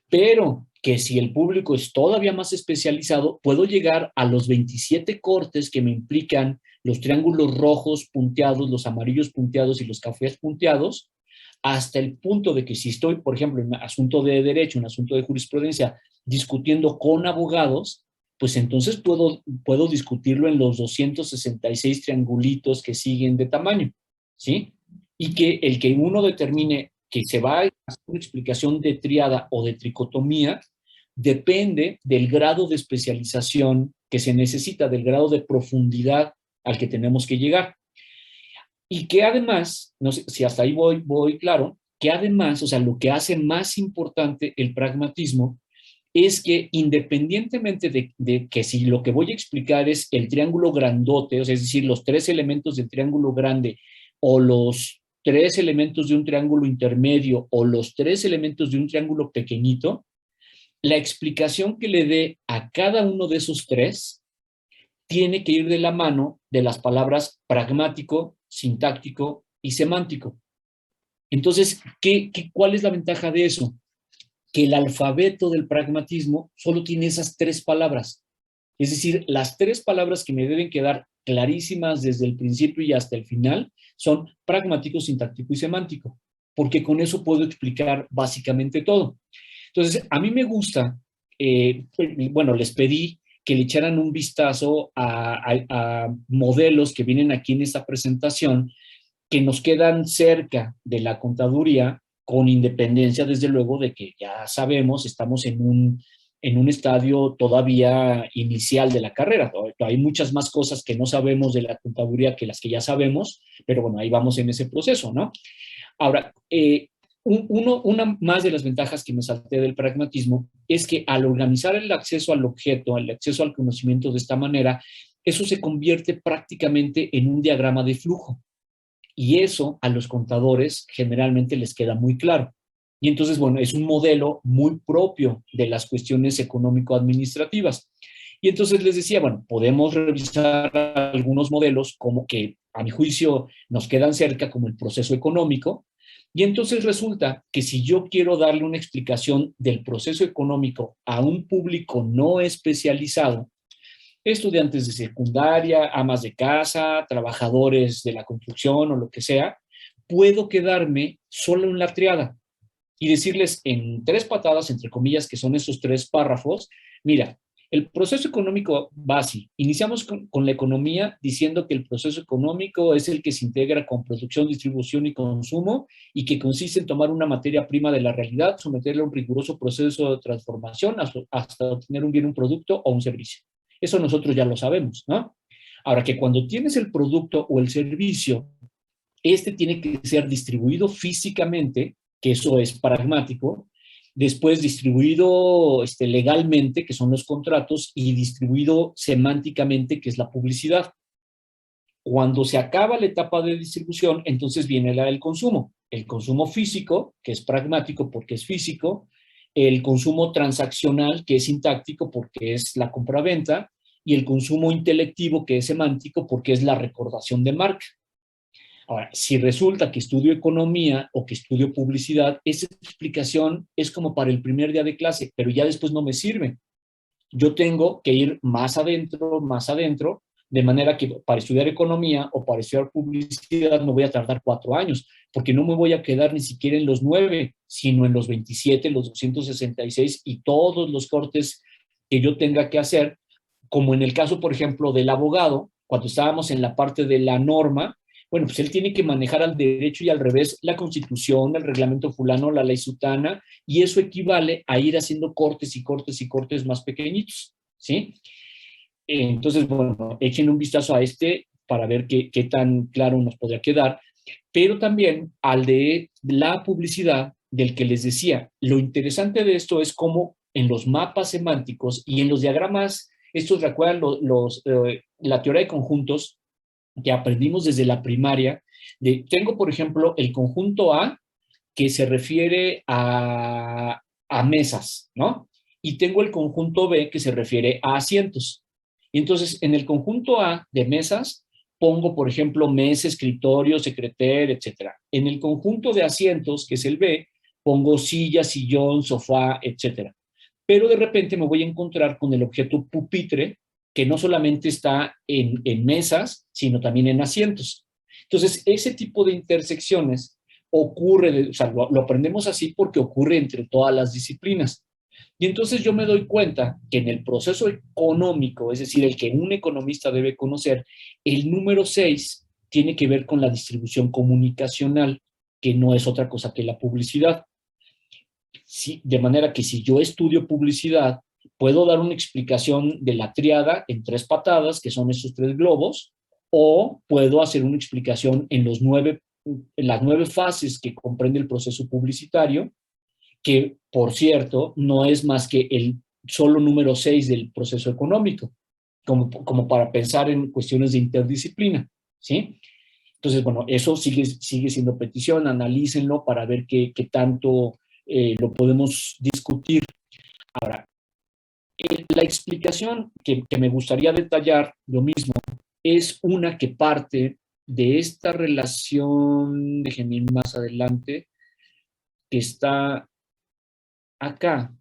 Pero que si el público es todavía más especializado, puedo llegar a los 27 cortes que me implican los triángulos rojos punteados, los amarillos punteados y los cafés punteados, hasta el punto de que si estoy, por ejemplo, en un asunto de derecho, un asunto de jurisprudencia, discutiendo con abogados, pues entonces puedo discutirlo en los 266 triangulitos que siguen de tamaño, ¿sí? Y que el que uno determine que se va a hacer una explicación de triada o de tricotomía depende del grado de especialización que se necesita, del grado de profundidad al que tenemos que llegar. Y que además, no sé si hasta ahí voy claro, que además, o sea, lo que hace más importante el pragmatismo es que independientemente de que si lo que voy a explicar es el triángulo grandote, o sea, es decir, los 3 elementos del triángulo grande o los 3 elementos de un triángulo intermedio o los 3 elementos de un triángulo pequeñito, la explicación que le dé a cada uno de esos 3 tiene que ir de la mano de las palabras pragmático, sintáctico y semántico. Entonces, ¿cuál es la ventaja de eso? Que el alfabeto del pragmatismo solo tiene esas 3 palabras. Es decir, las 3 palabras que me deben quedar clarísimas desde el principio y hasta el final son pragmático, sintáctico y semántico, porque con eso puedo explicar básicamente todo. Entonces, a mí me gusta, bueno, les pedí que le echaran un vistazo a modelos que vienen aquí en esta presentación, que nos quedan cerca de la contaduría, con independencia, desde luego, de que ya sabemos, estamos en un estadio todavía inicial de la carrera. Hay muchas más cosas que no sabemos de la contaduría que las que ya sabemos, pero bueno, ahí vamos en ese proceso, ¿no? Ahora, una más de las ventajas que me salté del pragmatismo es que al organizar el acceso al objeto, el acceso al conocimiento de esta manera, eso se convierte prácticamente en un diagrama de flujo. Y eso a los contadores generalmente les queda muy claro. Y entonces, bueno, es un modelo muy propio de las cuestiones económico-administrativas. Y entonces les decía, bueno, podemos revisar algunos modelos como que a mi juicio nos quedan cerca, como el proceso económico. Y entonces resulta que si yo quiero darle una explicación del proceso económico a un público no especializado, estudiantes de secundaria, amas de casa, trabajadores de la construcción o lo que sea, puedo quedarme solo en la triada y decirles en 3 patadas, entre comillas, que son esos 3 párrafos, mira, el proceso económico va así. Iniciamos con la economía diciendo que el proceso económico es el que se integra con producción, distribución y consumo y que consiste en tomar una materia prima de la realidad, someterla a un riguroso proceso de transformación hasta obtener un bien, un producto o un servicio. Eso nosotros ya lo sabemos, ¿no? Ahora que cuando tienes el producto o el servicio, este tiene que ser distribuido físicamente, que eso es pragmático, después distribuido legalmente, que son los contratos, y distribuido semánticamente, que es la publicidad. Cuando se acaba la etapa de distribución, entonces viene la del consumo. El consumo físico, que es pragmático porque es físico, el consumo transaccional, que es sintáctico porque es la compra-venta, y el consumo intelectivo, que es semántico porque es la recordación de marca. Ahora, si resulta que estudio economía o que estudio publicidad, esa explicación es como para el primer día de clase, pero ya después no me sirve. Yo tengo que ir más adentro, De manera que para estudiar economía o para estudiar publicidad me voy a tardar 4 años, porque no me voy a quedar ni siquiera en los 9, sino en los 27, los 266 y todos los cortes que yo tenga que hacer, como en el caso, por ejemplo, del abogado, cuando estábamos en la parte de la norma. Bueno, pues él tiene que manejar al derecho y al revés la Constitución, el reglamento fulano, la ley sutana, y eso equivale a ir haciendo cortes y cortes y cortes más pequeñitos, ¿sí? Entonces, bueno, echen un vistazo a este para ver qué tan claro nos podría quedar, pero también al de la publicidad, del que les decía. Lo interesante de esto es cómo en los mapas semánticos y en los diagramas, estos recuerdan la teoría de conjuntos que aprendimos desde la primaria. Tengo, por ejemplo, el conjunto A, que se refiere a mesas, ¿no? Y tengo el conjunto B, que se refiere a asientos. Y entonces, en el conjunto A de mesas, pongo, por ejemplo, mesa, escritorio, secretaria, etc. En el conjunto de asientos, que es el B, pongo silla, sillón, sofá, etc. Pero de repente me voy a encontrar con el objeto pupitre, que no solamente está en mesas, sino también en asientos. Entonces, ese tipo de intersecciones ocurre, o sea, lo aprendemos así porque ocurre entre todas las disciplinas. Y entonces yo me doy cuenta que en el proceso económico, es decir, el que un economista debe conocer, el número 6 tiene que ver con la distribución comunicacional, que no es otra cosa que la publicidad. Sí, de manera que si yo estudio publicidad, puedo dar una explicación de la tríada en 3 patadas, que son esos 3 globos, o puedo hacer una explicación en las 9 fases que comprende el proceso publicitario, que, por cierto, no es más que el solo número 6 del proceso económico, como para pensar en cuestiones de interdisciplina, ¿sí? Entonces, bueno, eso sigue siendo petición, analícenlo para ver qué tanto lo podemos discutir. Ahora, la explicación que me gustaría detallar, lo mismo, es una que parte de esta relación, déjenme ir más adelante, que está acá.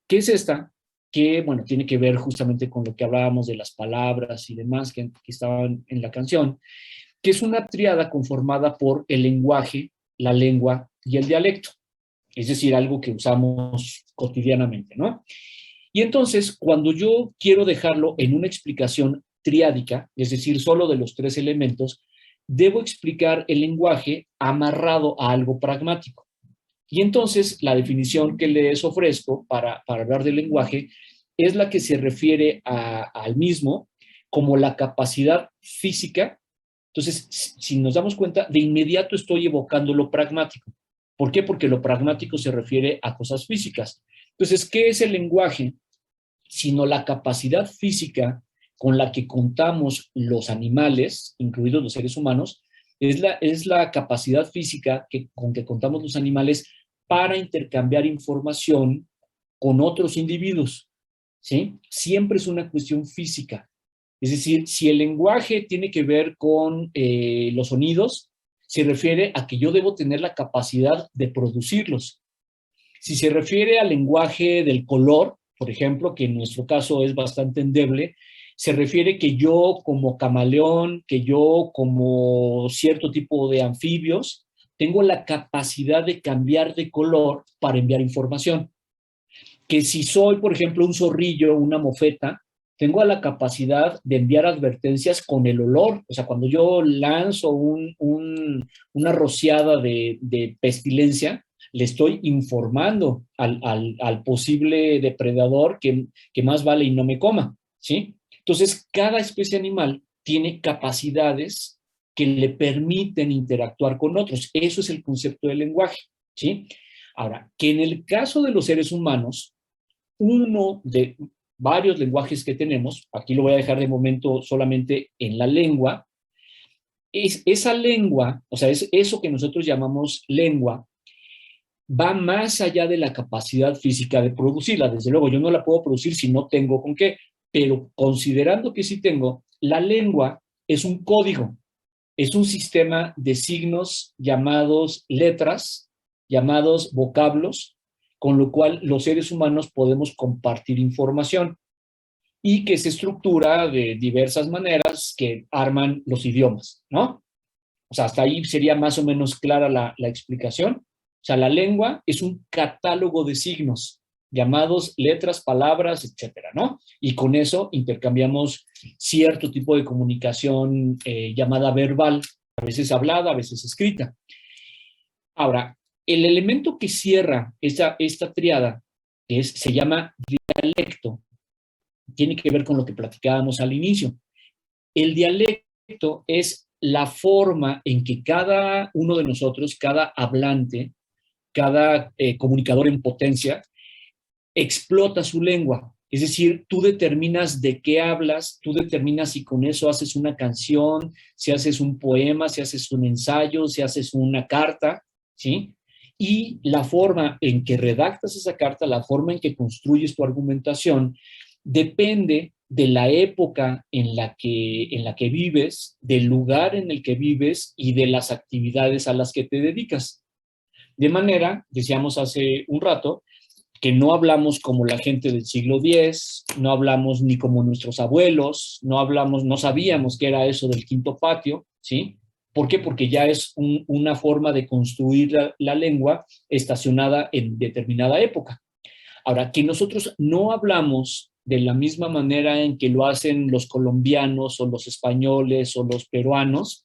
¿Qué es esta? Que, bueno, tiene que ver justamente con lo que hablábamos de las palabras y demás que estaban en la canción, que es una tríada conformada por el lenguaje, la lengua y el dialecto. Es decir, algo que usamos cotidianamente, ¿no? Y entonces, cuando yo quiero dejarlo en una explicación triádica, es decir, solo de los 3 elementos, debo explicar el lenguaje amarrado a algo pragmático. Y entonces, la definición que les ofrezco para hablar del lenguaje es la que se refiere al mismo como la capacidad física. Entonces, si nos damos cuenta, de inmediato estoy evocando lo pragmático. ¿Por qué? Porque lo pragmático se refiere a cosas físicas. Entonces, ¿qué es el lenguaje? Sino la capacidad física con la que contamos los animales, incluidos los seres humanos, es la capacidad física con que contamos los animales para intercambiar información con otros individuos, ¿sí? Siempre es una cuestión física. Es decir, si el lenguaje tiene que ver con los sonidos, se refiere a que yo debo tener la capacidad de producirlos. Si se refiere al lenguaje del color, por ejemplo, que en nuestro caso es bastante endeble, se refiere que yo como camaleón, que yo como cierto tipo de anfibios, tengo la capacidad de cambiar de color para enviar información. Que si soy, por ejemplo, un zorrillo, una mofeta, tengo la capacidad de enviar advertencias con el olor. O sea, cuando yo lanzo una rociada de pestilencia, le estoy informando al posible depredador que más vale y no me coma, ¿sí? Entonces, cada especie animal tiene capacidades que le permiten interactuar con otros. Eso es el concepto del lenguaje, ¿sí? Ahora, que en el caso de los seres humanos, uno de varios lenguajes que tenemos, aquí lo voy a dejar de momento solamente en la lengua, esa lengua, o sea, es eso que nosotros llamamos lengua, va más allá de la capacidad física de producirla. Desde luego, yo no la puedo producir si no tengo con qué, pero considerando que sí tengo, la lengua es un código, es un sistema de signos llamados letras, llamados vocablos, con lo cual los seres humanos podemos compartir información. y que se estructura de diversas maneras que arman los idiomas, ¿no? O sea, hasta ahí sería más o menos clara la explicación. O sea, la lengua es un catálogo de signos llamados letras, palabras, etcétera, ¿no? Y con eso intercambiamos cierto tipo de comunicación llamada verbal, a veces hablada, a veces escrita. Ahora, el elemento que cierra esta triada se llama dialecto. Tiene que ver con lo que platicábamos al inicio. El dialecto es la forma en que cada uno de nosotros, cada hablante, cada comunicador en potencia, explota su lengua. Es decir, tú determinas de qué hablas, tú determinas si con eso haces una canción, si haces un poema, si haces un ensayo, si haces una carta, ¿sí? Y la forma en que redactas esa carta, la forma en que construyes tu argumentación, depende de la época en la que vives, del lugar en el que vives y de las actividades a las que te dedicas. De manera, decíamos hace un rato, que no hablamos como la gente del siglo X, no hablamos ni como nuestros abuelos, no sabíamos qué era eso del quinto patio, ¿sí? ¿Por qué? Porque ya es una forma de construir la lengua estacionada en determinada época. Ahora, que nosotros no hablamos de la misma manera en que lo hacen los colombianos o los españoles o los peruanos,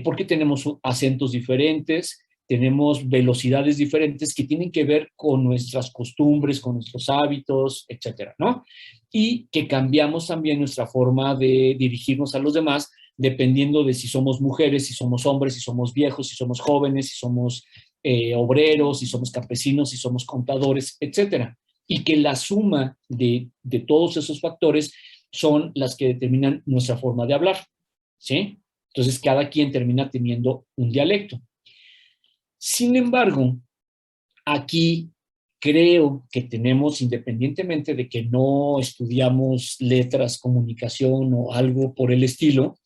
porque tenemos acentos diferentes, tenemos velocidades diferentes que tienen que ver con nuestras costumbres, con nuestros hábitos, etcétera, ¿no? Y que cambiamos también nuestra forma de dirigirnos a los demás dependiendo de si somos mujeres, si somos hombres, si somos viejos, si somos jóvenes, si somos obreros, si somos campesinos, si somos contadores, etcétera. Y que la suma de todos esos factores son las que determinan nuestra forma de hablar, ¿sí? Entonces, cada quien termina teniendo un dialecto. Sin embargo, aquí creo que tenemos, independientemente de que no estudiamos letras, comunicación o algo por el estilo,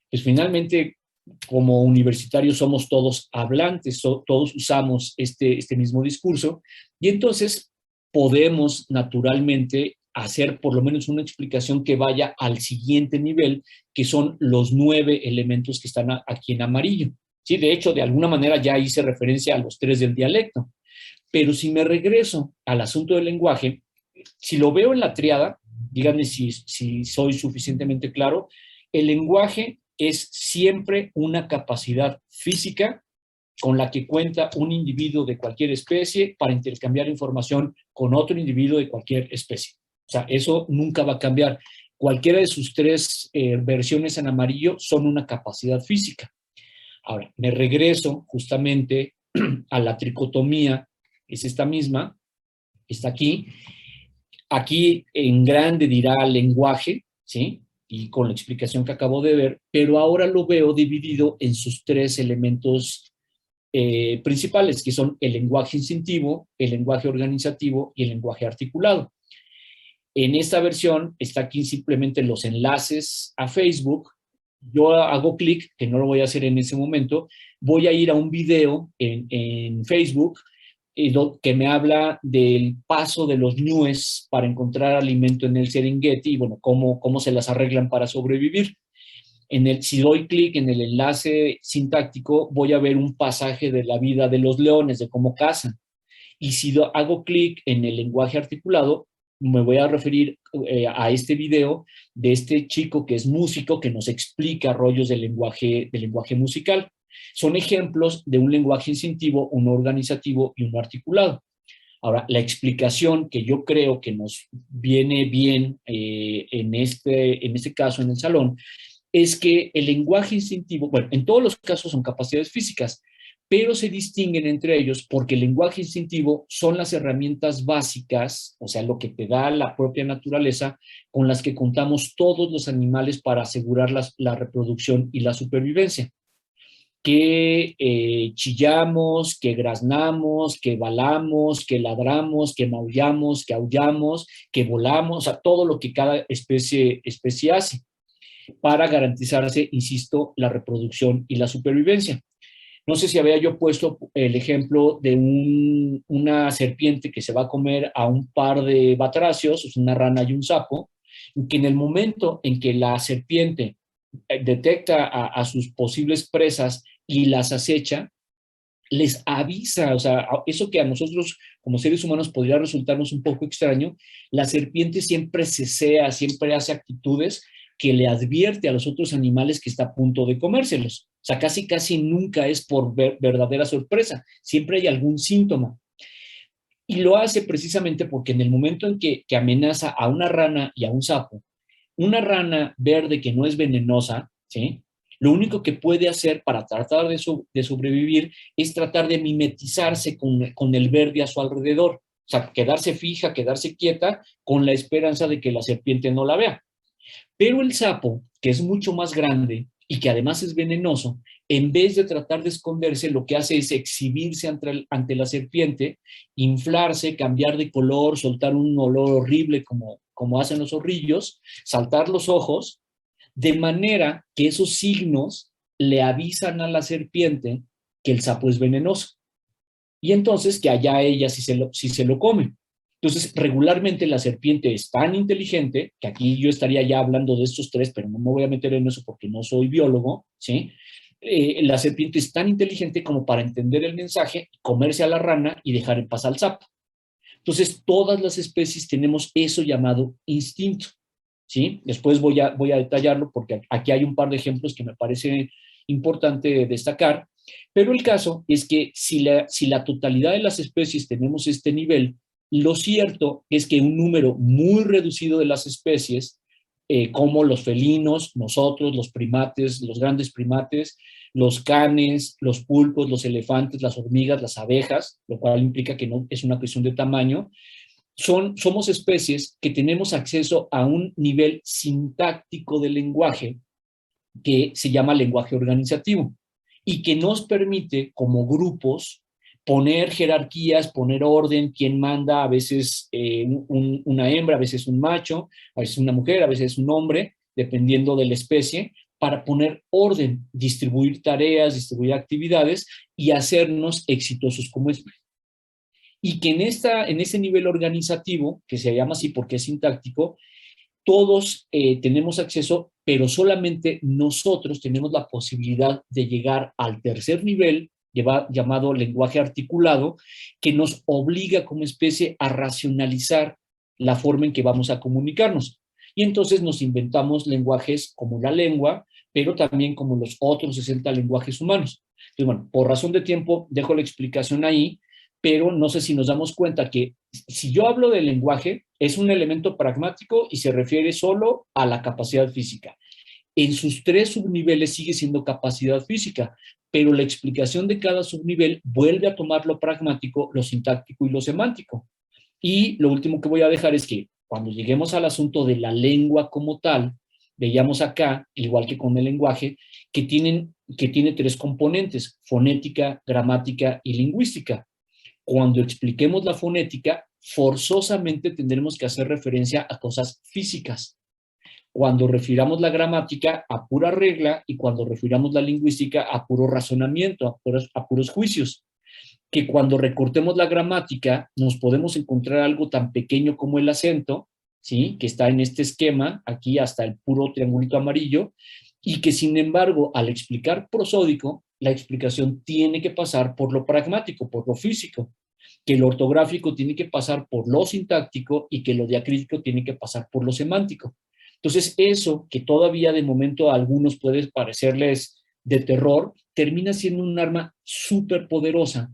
pues finalmente como universitarios somos todos hablantes, todos usamos este mismo discurso y entonces podemos naturalmente hacer por lo menos una explicación que vaya al siguiente nivel, que son los 9 elementos que están aquí en amarillo. ¿Sí? De hecho, de alguna manera ya hice referencia a los 3 del dialecto. Pero si me regreso al asunto del lenguaje, si lo veo en la triada, díganme si soy suficientemente claro, el lenguaje es siempre una capacidad física con la que cuenta un individuo de cualquier especie para intercambiar información con otro individuo de cualquier especie. O sea, eso nunca va a cambiar. Cualquiera de sus 3 versiones en amarillo son una capacidad física. Ahora, me regreso justamente a la tricotomía, es esta misma, está aquí. Aquí en grande dirá lenguaje, ¿sí? Y con la explicación que acabo de ver, pero ahora lo veo dividido en sus 3 elementos principales, que son el lenguaje instintivo, el lenguaje organizativo y el lenguaje articulado. En esta versión está aquí simplemente los enlaces a Facebook. Yo hago clic, que no lo voy a hacer en ese momento, voy a ir a un video en Facebook que me habla del paso de los ñúes para encontrar alimento en el Serengeti y bueno, cómo se las arreglan para sobrevivir. Si doy clic en el enlace sintáctico, voy a ver un pasaje de la vida de los leones, de cómo cazan. Y si hago clic en el lenguaje articulado, me voy a referir a este video de este chico que es músico, que nos explica rollos del lenguaje musical. Son ejemplos de un lenguaje instintivo, uno organizativo y uno articulado. Ahora, la explicación que yo creo que nos viene bien en este caso en el salón, es que el lenguaje instintivo, bueno, en todos los casos son capacidades físicas, pero se distinguen entre ellos porque el lenguaje instintivo son las herramientas básicas, o sea, lo que te da la propia naturaleza, con las que contamos todos los animales para asegurar la reproducción y la supervivencia. Que chillamos, que graznamos, que balamos, que ladramos, que maullamos, que aullamos, que volamos, o sea, todo lo que cada especie hace para garantizarse, insisto, la reproducción y la supervivencia. No sé si había yo puesto el ejemplo de una serpiente que se va a comer a un par de batracios, una rana y un sapo, que en el momento en que la serpiente detecta a sus posibles presas y las acecha, les avisa, o sea, eso que a nosotros como seres humanos podría resultarnos un poco extraño, la serpiente siempre cesea, siempre hace actitudes que le advierte a los otros animales que está a punto de comérselos. O sea, casi nunca es por verdadera sorpresa, siempre hay algún síntoma. Y lo hace precisamente porque en el momento en que amenaza a una rana y a un sapo, una rana verde que no es venenosa, ¿sí? Lo único que puede hacer para tratar de sobrevivir es tratar de mimetizarse con el verde a su alrededor. O sea, quedarse fija, quedarse quieta con la esperanza de que la serpiente no la vea. Pero el sapo, que es mucho más grande y que además es venenoso, en vez de tratar de esconderse, lo que hace es exhibirse ante la serpiente, inflarse, cambiar de color, soltar un olor horrible como hacen los zorrillos, saltar los ojos, de manera que esos signos le avisan a la serpiente que el sapo es venenoso. Y entonces que allá ella si se lo come. Entonces, regularmente la serpiente es tan inteligente, que aquí yo estaría ya hablando de estos tres, pero no me voy a meter en eso porque no soy biólogo, ¿sí? La serpiente es tan inteligente como para entender el mensaje, comerse a la rana y dejar en paz al sapo. Entonces, todas las especies tenemos eso llamado instinto, ¿sí? Después voy a detallarlo porque aquí hay un par de ejemplos que me parece importante destacar, pero el caso es que si la totalidad de las especies tenemos este nivel, lo cierto es que un número muy reducido de las especies, como los felinos, nosotros, los primates, los grandes primates, los canes, los pulpos, los elefantes, las hormigas, las abejas, lo cual implica que no es una cuestión de tamaño, somos especies que tenemos acceso a un nivel sintáctico del lenguaje que se llama lenguaje organizativo y que nos permite como grupos poner jerarquías, poner orden, quién manda, a veces una hembra, a veces un macho, a veces una mujer, a veces un hombre, dependiendo de la especie, para poner orden, distribuir tareas, distribuir actividades y hacernos exitosos como especie. Y que en ese nivel organizativo, que se llama así porque es sintáctico, todos tenemos acceso, pero solamente nosotros tenemos la posibilidad de llegar al tercer nivel, llamado lenguaje articulado, que nos obliga como especie a racionalizar la forma en que vamos a comunicarnos. Y entonces nos inventamos lenguajes como la lengua, pero también como los otros 60 lenguajes humanos. Entonces, bueno, por razón de tiempo dejo la explicación ahí, pero no sé si nos damos cuenta que si yo hablo del lenguaje, es un elemento pragmático y se refiere solo a la capacidad física. En sus tres subniveles sigue siendo capacidad física, pero la explicación de cada subnivel vuelve a tomar lo pragmático, lo sintáctico y lo semántico. Y lo último que voy a dejar es que cuando lleguemos al asunto de la lengua como tal, veíamos acá, igual que con el lenguaje, que tiene tres componentes: fonética, gramática y lingüística. Cuando expliquemos la fonética, forzosamente tendremos que hacer referencia a cosas físicas. Cuando refiramos la gramática, a pura regla, y cuando refiramos la lingüística, a puro razonamiento, a puros juicios. Que cuando recortemos la gramática, nos podemos encontrar algo tan pequeño como el acento, ¿sí? Que está en este esquema, aquí hasta el puro triangulito amarillo, y que sin embargo, al explicar prosódico, la explicación tiene que pasar por lo pragmático, por lo físico, que lo ortográfico tiene que pasar por lo sintáctico y que lo diacrítico tiene que pasar por lo semántico. Entonces, eso que todavía de momento a algunos puede parecerles de terror, termina siendo un arma súper poderosa,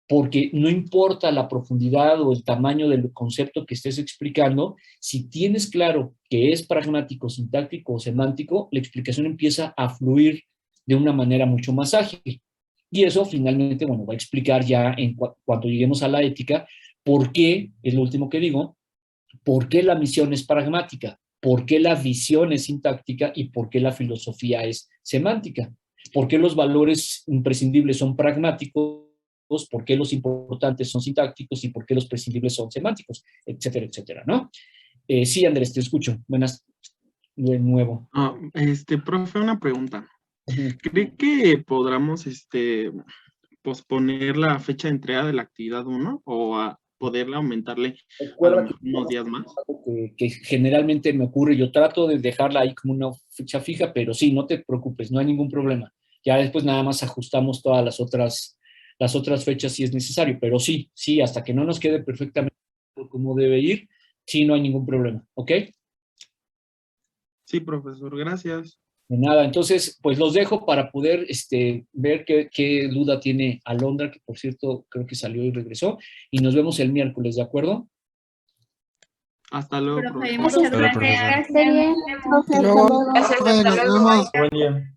porque no importa la profundidad o el tamaño del concepto que estés explicando, si tienes claro que es pragmático, sintáctico o semántico, la explicación empieza a fluir de una manera mucho más ágil. Y eso finalmente, bueno, va a explicar ya cuando lleguemos a la ética, por qué, es lo último que digo, por qué la misión es pragmática, por qué la visión es sintáctica y por qué la filosofía es semántica, por qué los valores imprescindibles son pragmáticos, por qué los importantes son sintácticos y por qué los prescindibles son semánticos, etcétera, etcétera, ¿no? Sí, Andrés, te escucho. Buenas, de nuevo. Profe, una pregunta. Ujú. ¿Cree que podamos posponer la fecha de entrega de la actividad 1 o poderle aumentarle a lo Recuerda mejor unos días más. que generalmente me ocurre, yo trato de dejarla ahí como una fecha fija, pero sí, no te preocupes, no hay ningún problema. Ya después nada más ajustamos todas las otras fechas si es necesario, pero sí, hasta que no nos quede perfectamente como debe ir, sí, no hay ningún problema, ¿ok? Sí, profesor, gracias. De nada, entonces, pues los dejo para poder ver qué duda tiene Alondra, que por cierto creo que salió y regresó, y nos vemos el miércoles, ¿de acuerdo? Hasta luego, Profe, profesor. muchas Hasta luego, gracias. profesor. Esté bien. Hasta luego, Gracias, profe, hasta nos luego. vemos. Buen día.